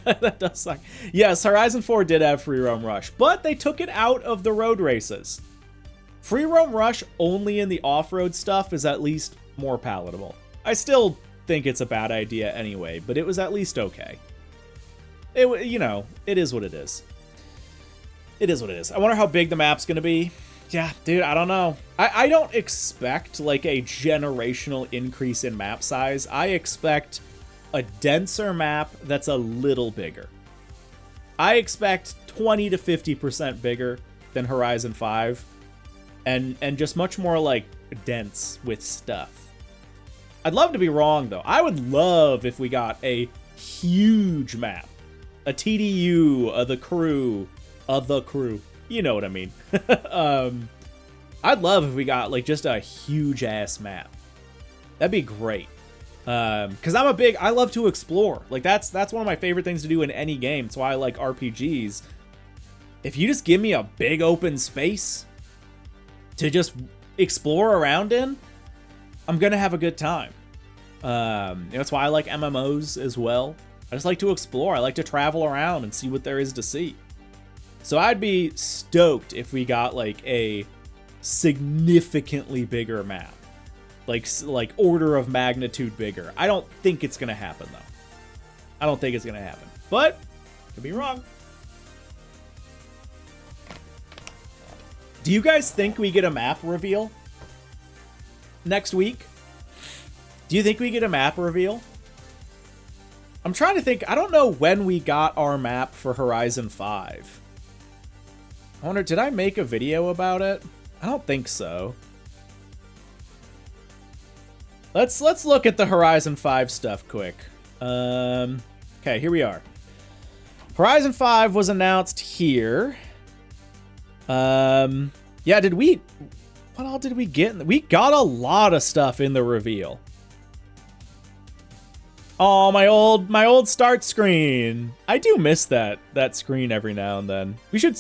That does suck. Yes, Horizon 4 did have Free Roam Rush, but they took it out of the road races. Free Roam Rush only in the off-road stuff is at least more palatable. I still think it's a bad idea anyway, but it was at least okay. It, you know, it is what it is. It is what it is. I wonder how big the map's gonna be. Yeah, dude, I don't know. I don't expect like a generational increase in map size. I expect a denser map that's a little bigger. I expect 20 to 50% bigger than Horizon 5 and just much more like dense with stuff. I'd love to be wrong though. I would love if we got a huge map. A TDU of the crew. You know what I mean. I'd love if we got like just a huge ass map. That'd be great. Because I love to explore. Like that's one of my favorite things to do in any game. That's why I like RPGs. If you just give me a big open space to just explore around in, I'm gonna have a good time. That's why I like MMOs as well. I just like to explore. I like to travel around and see what there is to see. So I'd be stoked if we got like a significantly bigger map. Like order of magnitude bigger. I don't think it's gonna happen though. I don't think it's gonna happen. But could be wrong. Do you guys think we get a map reveal next week? Do you think we get a map reveal? I'm trying to think. I don't know when we got our map for Horizon 5. I wonder, did I make a video about it? I don't think so. Let's look at the Horizon 5 stuff quick. Okay, here we are. Horizon 5 was announced here. Yeah, what all did we get? We got a lot of stuff in the reveal. Oh, my old start screen. I do miss that screen every now and then. We should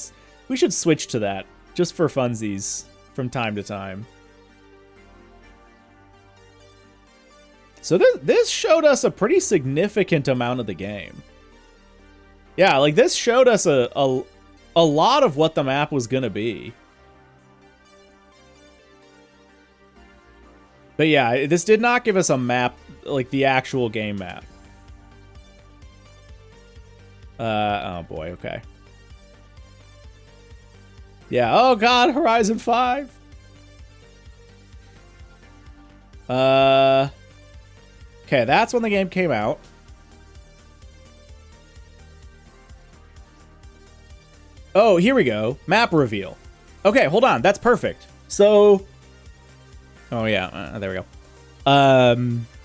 switch to that just for funsies from time to time. So this showed us a pretty significant amount of the game. Yeah, like this showed us a lot of what the map was gonna be. But yeah, this did not give us a map, like the actual game map. Oh boy, okay. Yeah, oh god, Horizon 5. Okay, that's when the game came out. Oh, here we go. Map reveal. Okay, hold on. That's perfect. So, oh yeah, there we go.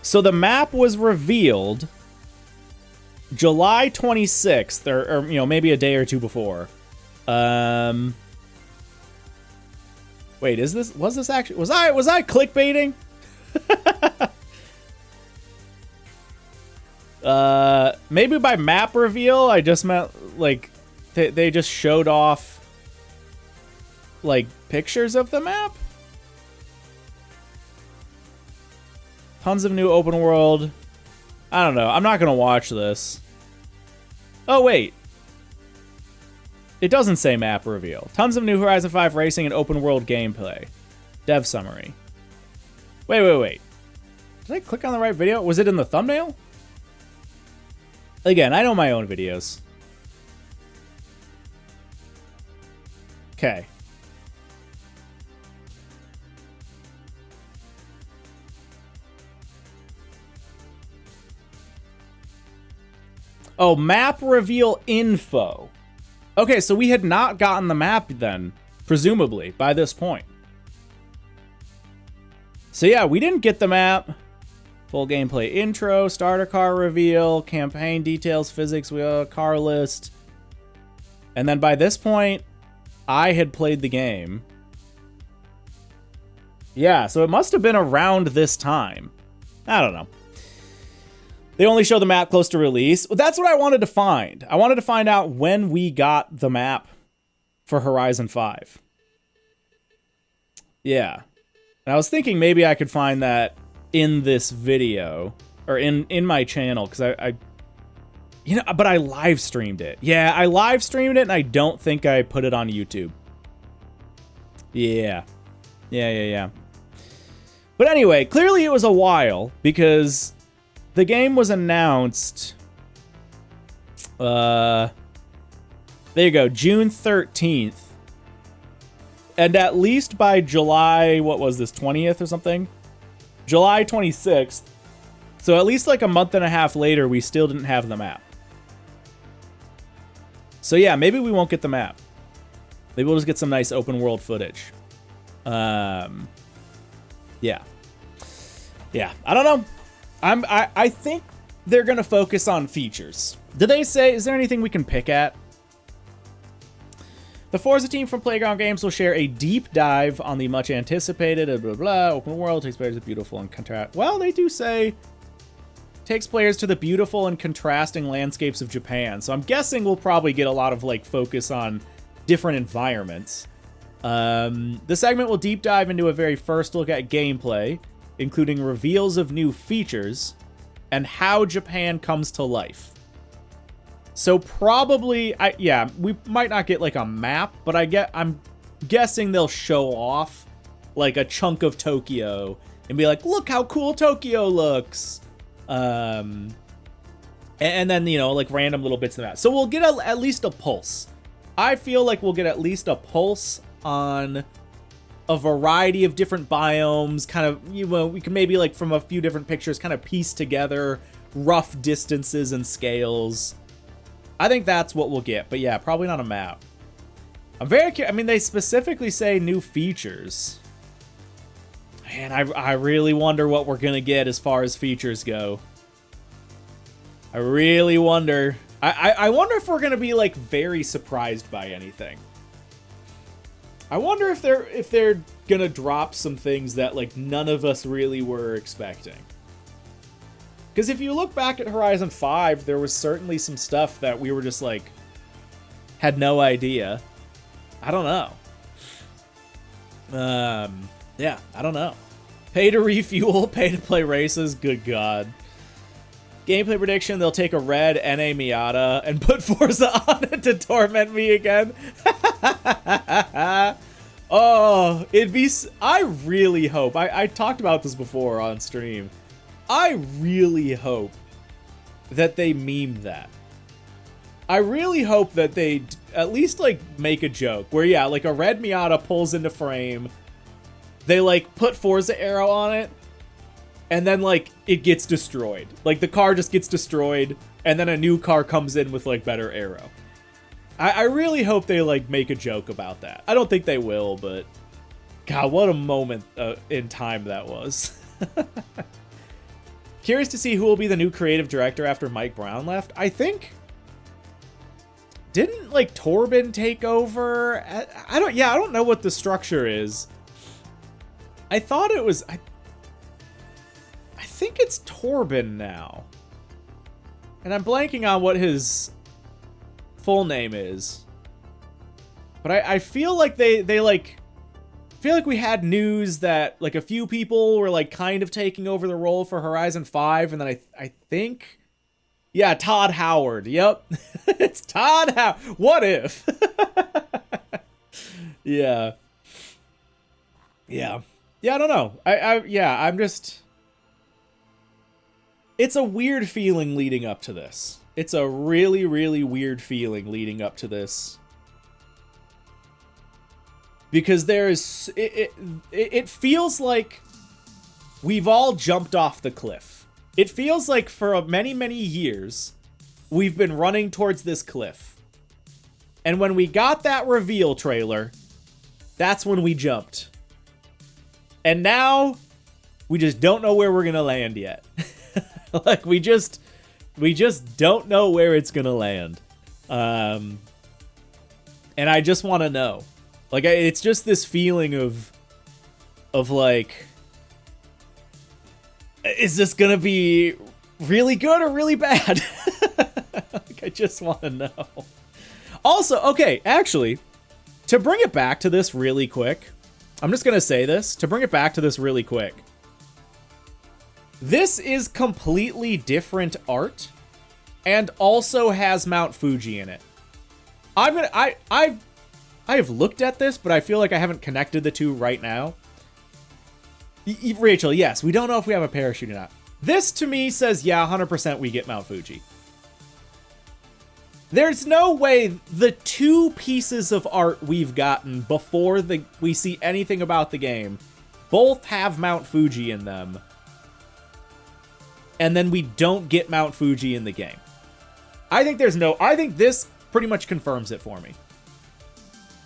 So the map was revealed July 26th, or you know, maybe a day or two before. Wait, was this actually, was I clickbaiting? Maybe by map reveal, I just meant like they just showed off like pictures of the map. Tons of new open world. I don't know. I'm not gonna watch this. Oh wait. It doesn't say map reveal. Tons of new Horizon 5 racing and open world gameplay. Dev summary. Wait. Did I click on the right video? Was it in the thumbnail? Again, I know my own videos. Okay. Oh, map reveal info. Okay, so we had not gotten the map then, presumably, by this point. So yeah, we didn't get the map Full gameplay intro, starter car reveal, campaign details, physics, car list. And then by this point, I had played the game. Yeah, so it must have been around this time. I don't know. They only show the map close to release. Well, that's what I wanted to find. I wanted to find out when we got the map for Horizon 5. Yeah. And I was thinking maybe I could find that in this video, or in my channel, because I you know, but I live streamed it. Yeah, I live streamed it, and I don't think I put it on YouTube. Yeah. Yeah. But anyway, clearly it was a while, because the game was announced, there you go, June 13th. And at least by July, what was this, 20th or something? July 26th. So at least like a month and a half later, we still didn't have the map. So yeah, maybe we won't get the map. Maybe we'll just get some nice open world footage. Yeah. Yeah, I don't know. I think they're gonna focus on features. Did they say, is there anything we can pick at? The Forza team from Playground Games will share a deep dive on the much anticipated blah, blah, blah, open world, takes players to beautiful and contrast. Well, they do say takes players to the beautiful and contrasting landscapes of Japan. So I'm guessing we'll probably get a lot of like focus on different environments. The segment will deep dive into a very first look at gameplay, including reveals of new features and how Japan comes to life. So probably, yeah, we might not get like a map, but I'm guessing they'll show off like a chunk of Tokyo and be like, look how cool Tokyo looks. And then, you know, like random little bits of that. So we'll get at least a pulse. I feel like we'll get at least a pulse on a variety of different biomes, kind of, you know, we can maybe like from a few different pictures kind of piece together rough distances and scales. I think that's what we'll get, but yeah, probably not a map. I'm very curious. I mean, they specifically say new features. Man, I really wonder what we're gonna get as far as features go. I really wonder. I wonder if we're gonna be like very surprised by anything. I wonder if they're gonna drop some things that like none of us really were expecting. Because if you look back at Horizon 5, there was certainly some stuff that we were just like, had no idea. I don't know. Yeah, I don't know. Pay to refuel, pay to play races, good God. Gameplay prediction, they'll take a red NA Miata and put Forza on it to torment me again. Oh, it'd be, I really hope, I talked about this before on stream. I really hope that they meme that. I really hope that they at least like make a joke where, yeah, like a red Miata pulls into frame. They like put Forza Arrow on it and then like it gets destroyed. Like the car just gets destroyed and then a new car comes in with like better Arrow. I really hope they like make a joke about that. I don't think they will, but God, what a moment in time that was. Curious to see who will be the new creative director after Mike Brown left. I think, didn't like Torben take over? I don't know what the structure is. I thought it was, I think it's Torben now. And I'm blanking on what his full name is. But I feel like they like, I feel like we had news that like a few people were like kind of taking over the role for Horizon 5, and then I think, yeah, Todd Howard. Yep. It's Todd Howard. What if? Yeah. Yeah, I don't know. I'm just, it's a weird feeling leading up to this. It's a really, really weird feeling leading up to this. Because there is, it feels like we've all jumped off the cliff. It feels like for many, many years, we've been running towards this cliff. And when we got that reveal trailer, that's when we jumped. And now, We just don't know where we're gonna land yet. Like, we just don't know where it's gonna land. And I just want to know. Like, it's just this feeling of like, is this gonna be really good or really bad? Like, I just want to know. Also, okay, actually, to bring it back to this really quick, I'm just gonna say this, to bring it back to this really quick. This is completely different art and also has Mount Fuji in it. I have looked at this, but I feel like I haven't connected the two right now. Rachel, yes, we don't know if we have a parachute or not. This, to me, says, yeah, 100% we get Mount Fuji. There's no way the two pieces of art we've gotten before we see anything about the game both have Mount Fuji in them, and then we don't get Mount Fuji in the game. I think this pretty much confirms it for me.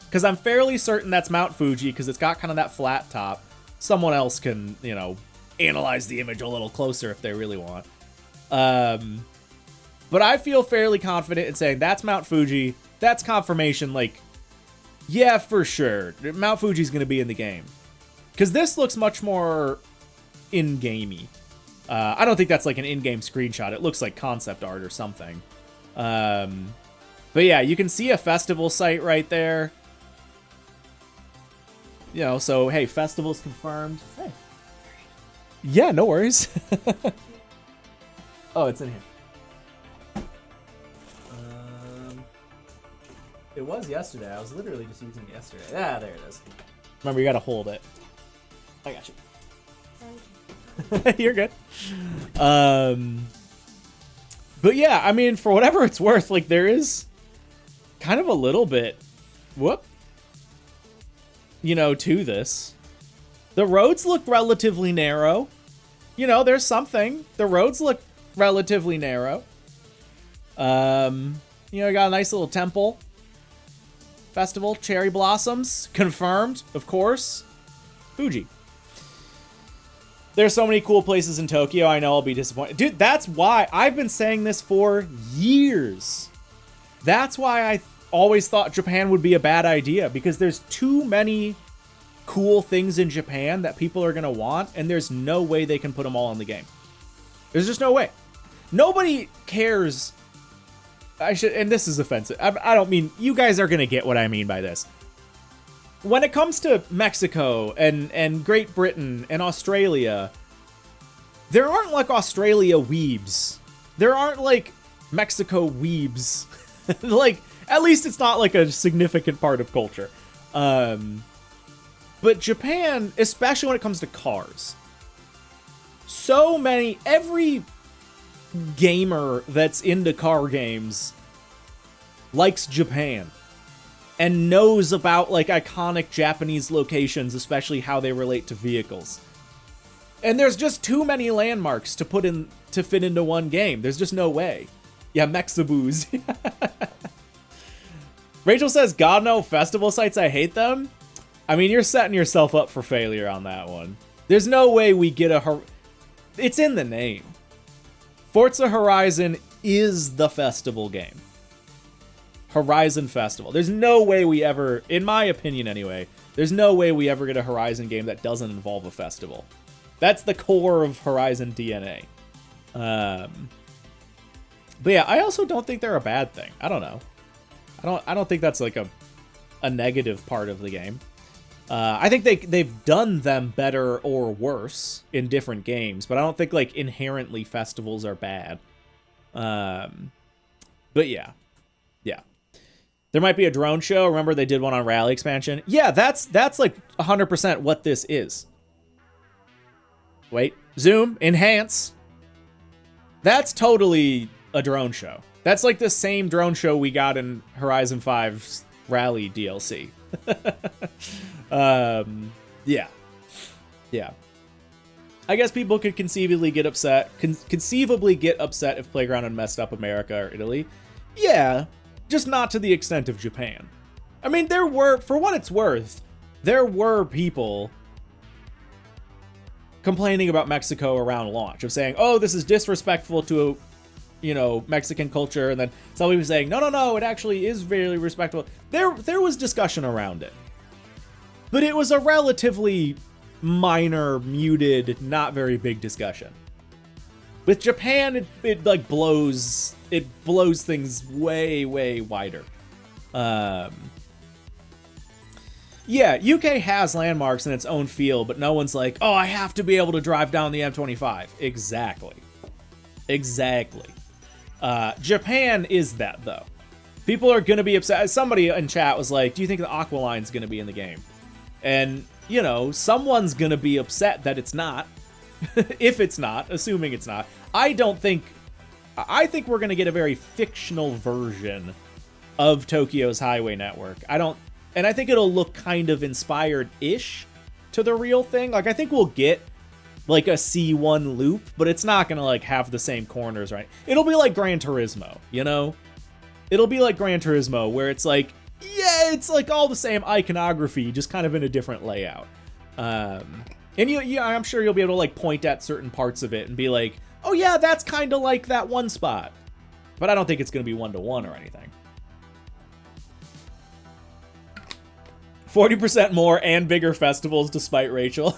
Because I'm fairly certain that's Mount Fuji, because it's got kind of that flat top. Someone else can, you know, analyze the image a little closer if they really want. But I feel fairly confident in saying that's Mount Fuji. That's confirmation, like, yeah, for sure. Mount Fuji's going to be in the game. Because this looks much more in-gamey. I don't think that's like an in-game screenshot. It looks like concept art or something. But yeah, you can see a festival site right there. You know, so, hey, festival's confirmed. Hey. Yeah, no worries. Oh, it's in here. It was yesterday. I was literally just using it yesterday. Ah, there it is. Remember, you gotta hold it. I got you. You're good. But yeah, I mean, for whatever it's worth, like, there is kind of a little bit, you know, to this. The roads look relatively narrow. You know, there's something. The roads look relatively narrow. You know, got a nice little temple. Festival, cherry blossoms, confirmed, of course. Fuji. There's so many cool places in Tokyo, I know I'll be disappointed. Dude, that's why I've been saying this for years. That's why I always thought Japan would be a bad idea, because there's too many cool things in Japan that people are going to want, and there's no way they can put them all in the game. There's just no way. Nobody cares. And this is offensive. I don't mean, you guys are going to get what I mean by this. When it comes to Mexico and Great Britain and Australia, there aren't like Australia weebs. There aren't like Mexico weebs. Like, at least it's not like a significant part of culture. But Japan, especially when it comes to cars, so many, every gamer that's into car games likes Japan and knows about like iconic Japanese locations, especially how they relate to vehicles. And there's just too many landmarks to fit into one game. There's just no way. Yeah, Mexaboos. Rachel says, God no, festival sites, I hate them. I mean, you're setting yourself up for failure on that one. There's no way we get it's in the name. Forza Horizon is the festival game. Horizon Festival. There's no way we ever, in my opinion anyway, there's no way we ever get a Horizon game that doesn't involve a festival. That's the core of Horizon DNA. But yeah, I also don't think they're a bad thing. I don't know. I don't think that's like a negative part of the game. I think they've done them better or worse in different games, but I don't think like inherently festivals are bad. But yeah. There might be a drone show. Remember they did one on Rally expansion? Yeah, that's like 100% what this is. Wait, zoom, enhance. That's totally a drone show. That's like the same drone show we got in Horizon 5's Rally DLC. Yeah. I guess people could conceivably get upset if Playground had messed up America or Italy. Yeah, just not to the extent of Japan. I mean, for what it's worth, there were people complaining about Mexico around launch, of saying, oh, this is disrespectful to, you know, Mexican culture, and then somebody was saying, no, it actually is very respectful. There was discussion around it. But it was a relatively minor, muted, not very big discussion. With Japan, it like blows things way, way wider. Yeah, UK has landmarks in its own field, but no one's like, oh, I have to be able to drive down the M25. Exactly. Japan is that, though. People are going to be upset. Somebody in chat was like, do you think the Aqualine's going to be in the game? And, you know, someone's going to be upset that it's not. If it's not, assuming it's not. I think we're going to get a very fictional version of Tokyo's highway network. And I think it'll look kind of inspired-ish to the real thing. Like, I think we'll get, like, a C1 loop, but it's not gonna, like, have the same corners, right? It'll be like Gran Turismo, you know? It'll be like Gran Turismo, where it's like, yeah, it's, like, all the same iconography, just kind of in a different layout. And I'm sure you'll be able to, like, point at certain parts of it and be like, oh, yeah, that's kind of like that one spot. But I don't think it's gonna be one-to-one or anything. 40% more and bigger festivals despite Rachel.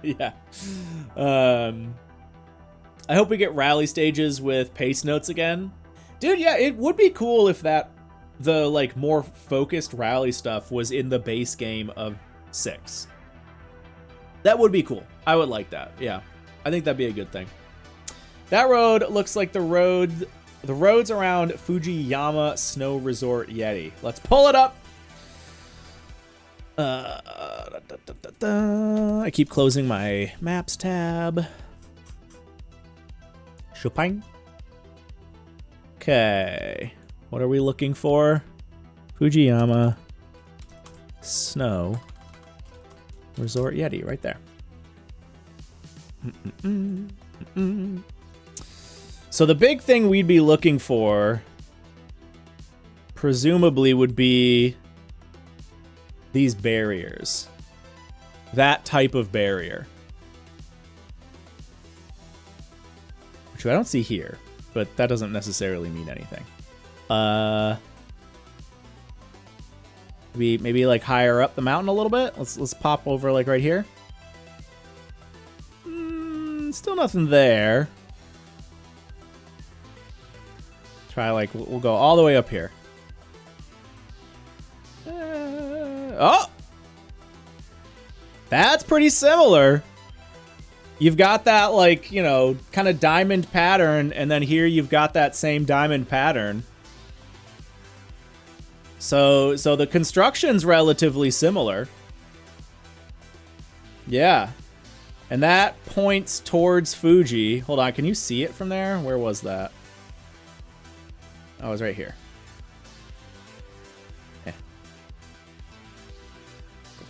Yeah. I hope we get rally stages with pace notes again. Dude, yeah, it would be cool if the like more focused rally stuff was in the base game of 6. That would be cool. I would like that. Yeah. I think that'd be a good thing. That road looks like the roads around Fujiyama Snow Resort Yeti. Let's pull it up. I keep closing my maps tab. Chopin. Okay. What are we looking for? Fujiyama Snow Resort Yeti, right there. So the big thing we'd be looking for, presumably, would be these barriers. That type of barrier. Which I don't see here, but that doesn't necessarily mean anything. Maybe like higher up the mountain a little bit. Let's pop over like right here. Still nothing there. Try like we'll go all the way up here. Oh! That's pretty similar. You've got that, like, you know, kind of diamond pattern, and then here you've got that same diamond pattern. So the construction's relatively similar. Yeah. And that points towards Fuji. Hold on, can you see it from there? Where was that? Oh, it was right here.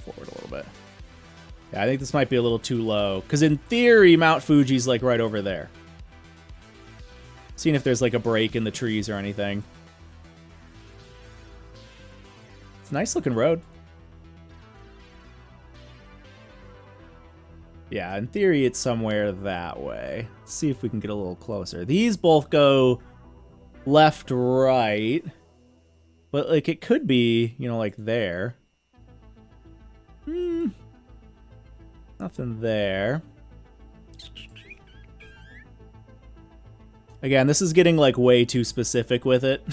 Forward a little bit. Yeah, I think this might be a little too low, because in theory Mount Fuji's like right over there. Seeing if there's like a break in the trees or anything. It's a nice looking road. Yeah, in theory it's somewhere that way. Let's see if we can get a little closer. These both go left, right, but like it could be, you know, like there. Nothing there. Again, this is getting like way too specific with it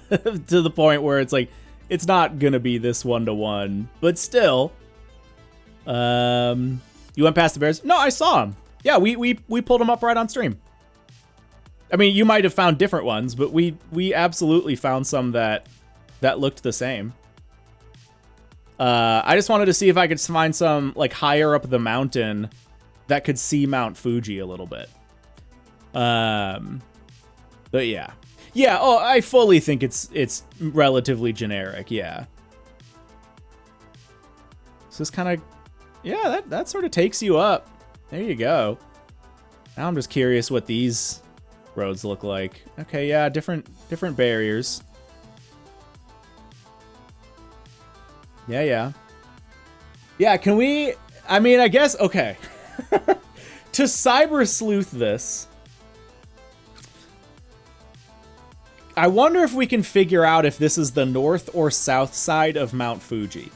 to the point where it's like it's not gonna be this one-to-one, but still. You went past the bears? No, I saw them. Yeah, we pulled them up right on stream. I mean, you might have found different ones, but we absolutely found some that looked the same. I just wanted to see if I could find some like higher up the mountain that could see Mount Fuji a little bit. But yeah. Yeah, oh, I fully think it's relatively generic, yeah. So this kind of, yeah, that sort of takes you up. There you go. Now I'm just curious what these roads look like. Okay, yeah, different barriers. Yeah. Yeah, can we... I mean, I guess... Okay. To cyber sleuth this, I wonder if we can figure out if this is the north or south side of Mount Fuji.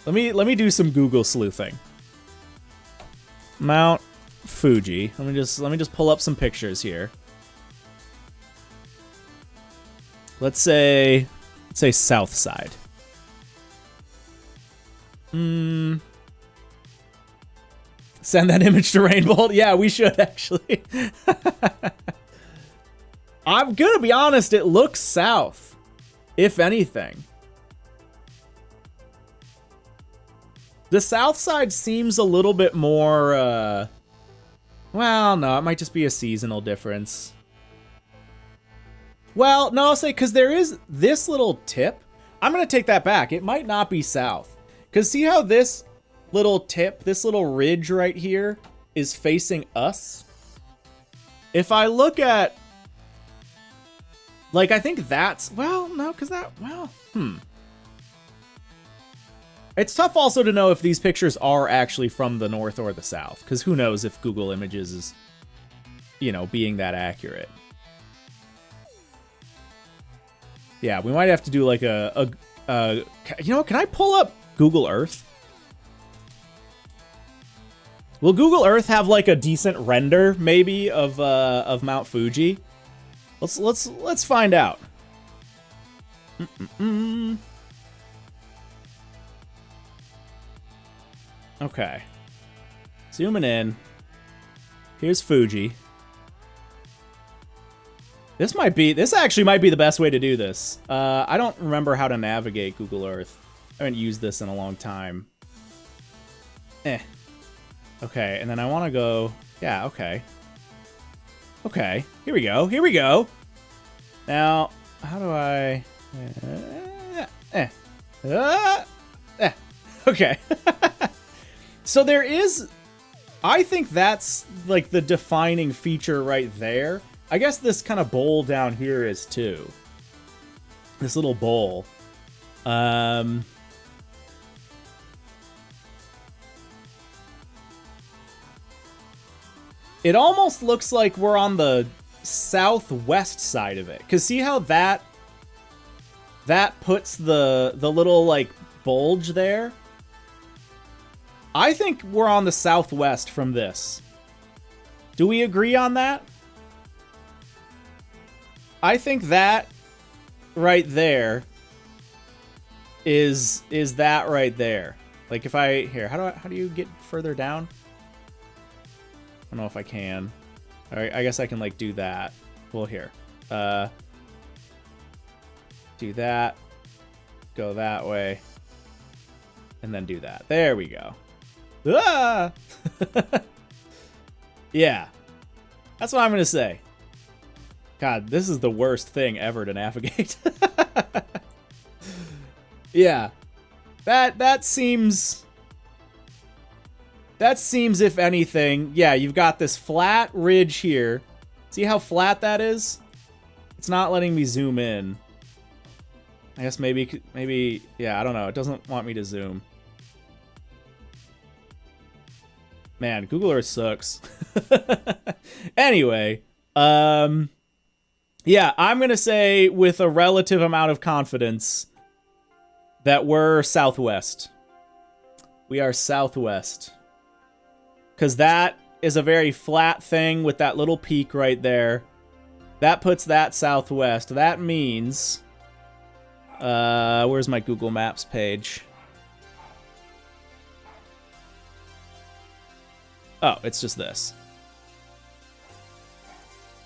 Let me do some Google sleuthing. Mount Fuji. Let me just pull up some pictures here. Let's say south side. Send that image to Rainbolt. Yeah, we should actually. I'm gonna be honest, it looks south, if anything. The south side seems a little bit more, well, no, it might just be a seasonal difference. Well, no, I'll say, because there is this little tip. I'm gonna take that back. It might not be south. Because see how this little tip, this little ridge right here, is facing us? If I look at, like, I think that's, well, no, because that, well, It's tough also to know if these pictures are actually from the north or the south, because who knows if Google Images is, you know, being that accurate. Yeah, we might have to do like you know, can I pull up Google Earth? Will Google Earth have like a decent render maybe of Mount Fuji? Let's find out. Okay. Zooming in. Here's Fuji. This actually might be the best way to do this. I don't remember how to navigate Google Earth. I haven't used this in a long time. Okay, and then I want to go, yeah, okay. Okay, here we go, here we go. Now, how do I, okay. So there is, I think that's like the defining feature right there. I guess this kind of bowl down here is too. This little bowl. It almost looks like we're on the southwest side of it. Because see how that puts the little, like, bulge there? I think we're on the southwest from this. Do we agree on that? I think that right there is that right there. Like if I, here, how do you get further down? I don't know if I can. All right, I guess I can like do that. Well, here, do that, go that way, and then do that. There we go. Ah! Yeah, that's what I'm gonna say. God, this is the worst thing ever to navigate. Yeah, that seems, if anything, yeah, you've got this flat ridge here. See how flat that is? It's not letting me zoom in. I guess maybe, yeah, I don't know. It doesn't want me to zoom. Man, Google Earth sucks. Anyway, yeah, I'm going to say with a relative amount of confidence that we're southwest. We are southwest. Because that is a very flat thing with that little peak right there. That puts that southwest. That means... where's my Google Maps page? Oh, it's just this.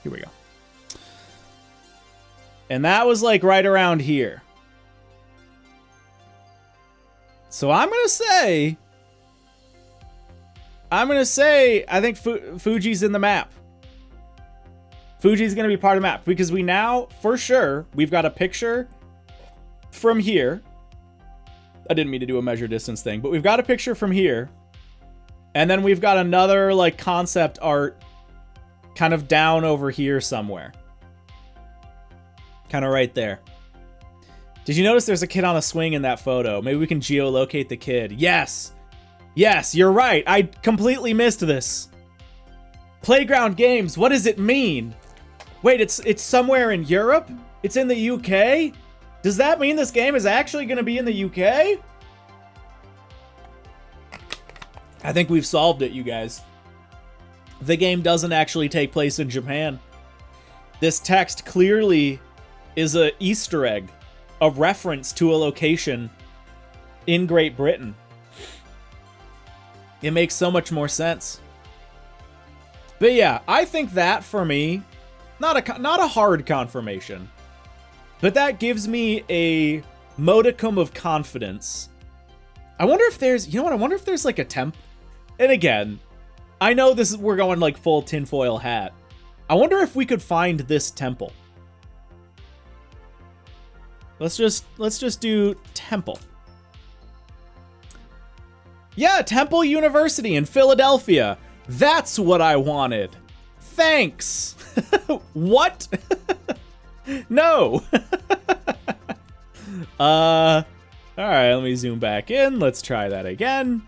Here we go. And that was like right around here. So I'm going to say, I think Fuji's in the map. Fuji's going to be part of the map because we now, for sure, we've got a picture from here. I didn't mean to do a measure distance thing, but we've got a picture from here. And then we've got another like concept art kind of down over here somewhere. Kind of right there. Did you notice there's a kid on a swing in that photo? Maybe we can geolocate the kid. Yes! Yes, you're right. I completely missed this. Playground games, what does it mean? Wait, it's somewhere in Europe? It's in the UK? Does that mean this game is actually going to be in the UK? I think we've solved it, you guys. The game doesn't actually take place in Japan. This text clearly is a Easter egg, a reference to a location in Great Britain. It makes so much more sense. But yeah, I think that for me, not a hard confirmation, but that gives me a modicum of confidence. I wonder if there's, you know what? I wonder if there's like a temp. And again, I know we're going like full tinfoil hat. I wonder if we could find this temple. Let's just do temple. Yeah, Temple University in Philadelphia. That's what I wanted. Thanks. What? No. All right, let me zoom back in. Let's try that again.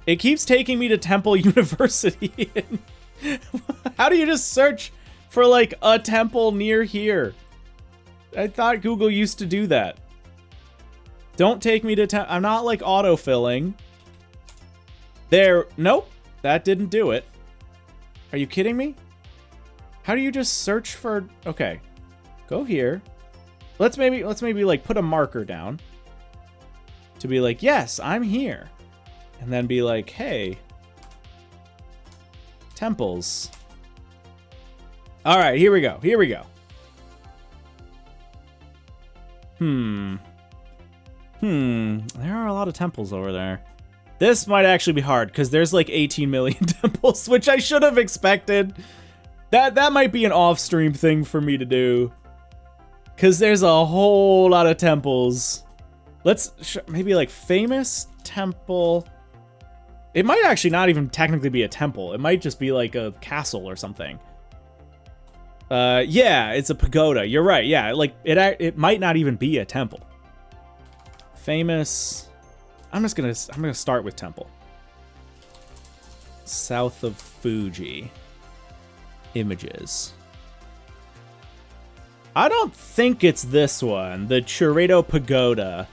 It keeps taking me to Temple University. How do you just search for like a temple near here? I thought Google used to do that. Don't take me to I'm not like autofilling. There, nope, that didn't do it. Are you kidding me? How do you just search for, okay, go here. Let's maybe like put a marker down to be like, yes, I'm here. And then be like, hey, temples. All right, here we go. Here we go. There are a lot of temples over there. This might actually be hard because there's like 18 million temples, which I should have expected. That might be an off-stream thing for me to do. Because there's a whole lot of temples. Let's maybe like famous temple. It might actually not even technically be a temple. It might just be like a castle or something. Yeah, it's a pagoda. You're right. Yeah, like it might not even be a temple. Famous. I'm gonna start with temple. South of Fuji. Images. I don't think it's this one, the Churredo Pagoda.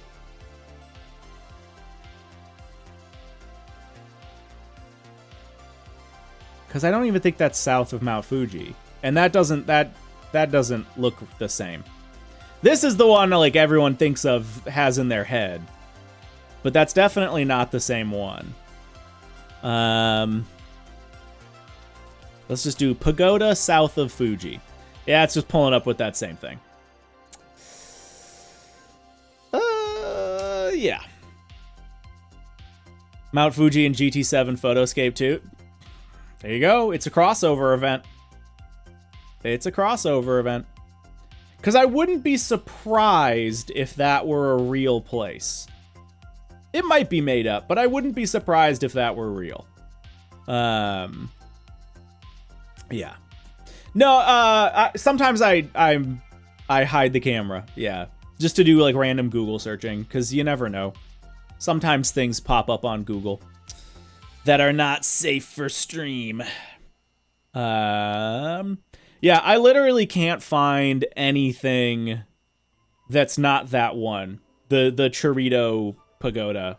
Because I don't even think that's south of Mount Fuji, and that doesn't look the same. This is the one like everyone thinks of, has in their head, but that's definitely not the same one. Let's just do Pagoda south of Fuji. Yeah, it's just pulling up with that same thing. Yeah. Mount Fuji and GT7 Photoscape 2. There you go. It's a crossover event. It's a crossover event. Because I wouldn't be surprised if that were a real place. It might be made up, but I wouldn't be surprised if that were real. Yeah. No, sometimes I hide the camera. Yeah. Just to do like random Google searching, because you never know. Sometimes things pop up on Google that are not safe for stream. Yeah, I literally can't find anything that's not that one. The Churredo Pagoda.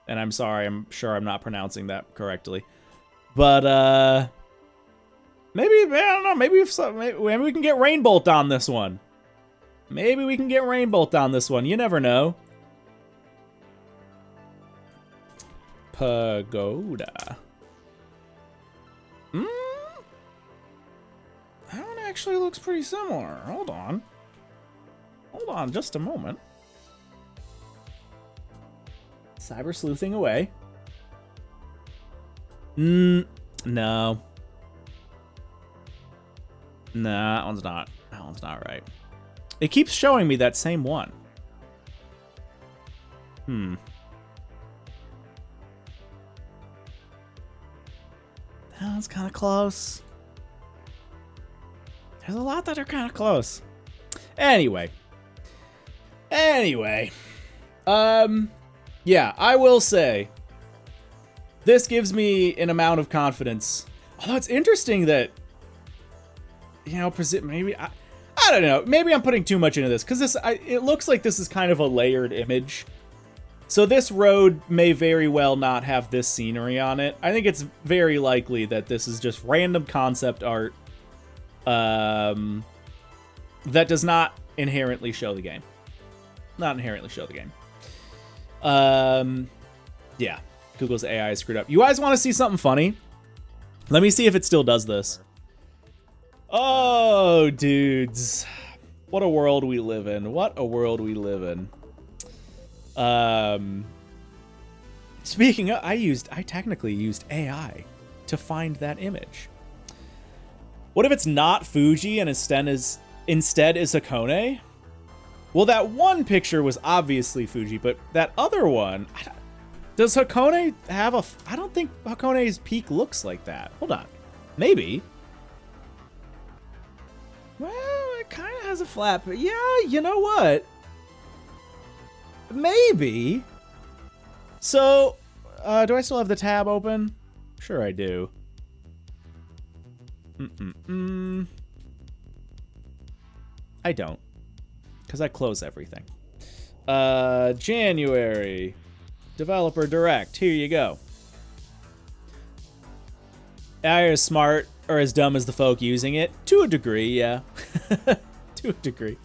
And I'm sorry, I'm sure I'm not pronouncing that correctly. But, maybe, I don't know, maybe we can get Rainbolt on this one. Maybe we can get Rainbolt on this one. You never know. Pagoda. That one actually looks pretty similar. Hold on. Hold on just a moment. Cyber sleuthing away. No. No, that one's not. That one's not right. It keeps showing me that same one. That one's kind of close. There's a lot that are kind of close. Anyway. Yeah, I will say, this gives me an amount of confidence. Although it's interesting that, you know, maybe, I don't know, maybe I'm putting too much into this, because it looks like this is kind of a layered image. So this road may very well not have this scenery on it. I think it's very likely that this is just random concept art that does not inherently show the game. Not inherently show the game. Yeah, Google's AI is screwed up. You guys want to see something funny? Let me see if it still does this. Oh, dudes. What a world we live in. What a world we live in. Speaking of, I technically used AI to find that image. What if it's not Fuji and instead is Hakone? Well, that one picture was obviously Fuji, but that other one, does Hakone have I don't think Hakone's peak looks like that. Hold on. Maybe. Well, it kind of has a flat, but yeah, you know what? Maybe. So, do I still have the tab open? Sure I do. I don't. Because I close everything. January. Developer Direct. Here you go. I are as smart or as dumb as the folk using it. To a degree, yeah. To a degree.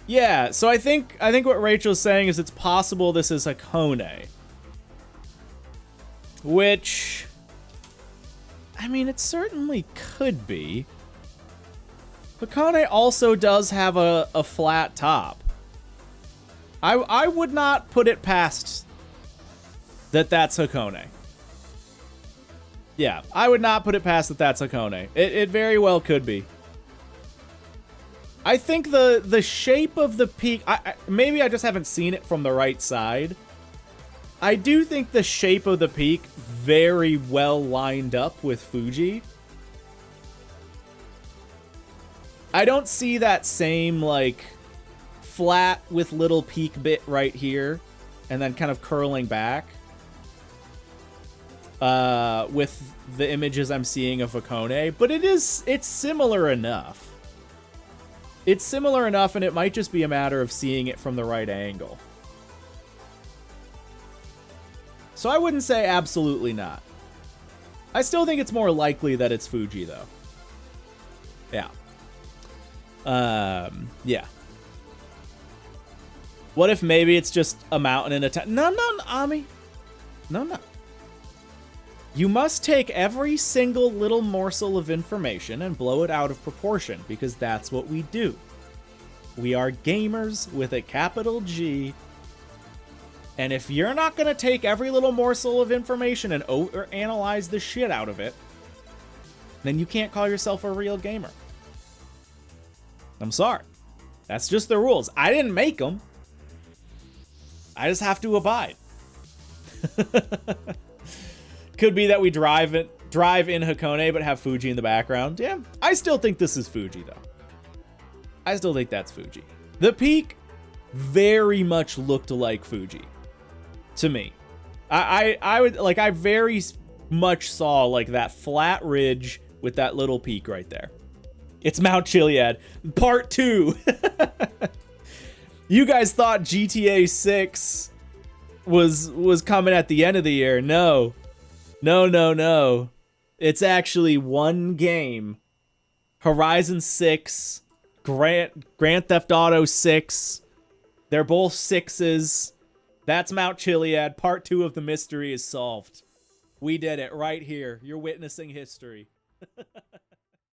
Yeah, so I think what Rachel's saying is it's possible this is Hakone. Which, I mean, it certainly could be. Hakone also does have a flat top. I would not put it past that's Hakone. Yeah, I would not put it past that's Hakone. It very well could be. I think the shape of the peak, maybe I just haven't seen it from the right side. I do think the shape of the peak very well lined up with Fuji. I don't see that same, like, flat with little peak bit right here and then kind of curling back with the images I'm seeing of Hakone, but it's similar enough. It's similar enough, and it might just be a matter of seeing it from the right angle. So I wouldn't say absolutely not. I still think it's more likely that it's Fuji, though. Yeah. Yeah. What if maybe it's just a mountain in a town? No, Ami. No. You must take every single little morsel of information and blow it out of proportion, because that's what we do. We are gamers with a capital G. And if you're not going to take every little morsel of information and overanalyze the shit out of it, then you can't call yourself a real gamer. I'm sorry. That's just the rules. I didn't make them. I just have to abide. Could be that we drive in Hakone but have Fuji in the background. Yeah, I still think this is Fuji, though. I still think that's Fuji. The peak very much looked like Fuji to me. I would, like, I very much saw, like, that flat ridge with that little peak right there. It's Mount Chiliad, part 2. You guys thought GTA 6 was coming at the end of the year. No. It's actually one game. Horizon 6, Grand Theft Auto 6. They're both 6s. That's Mount Chiliad. Part 2 of the mystery is solved. We did it right here. You're witnessing history.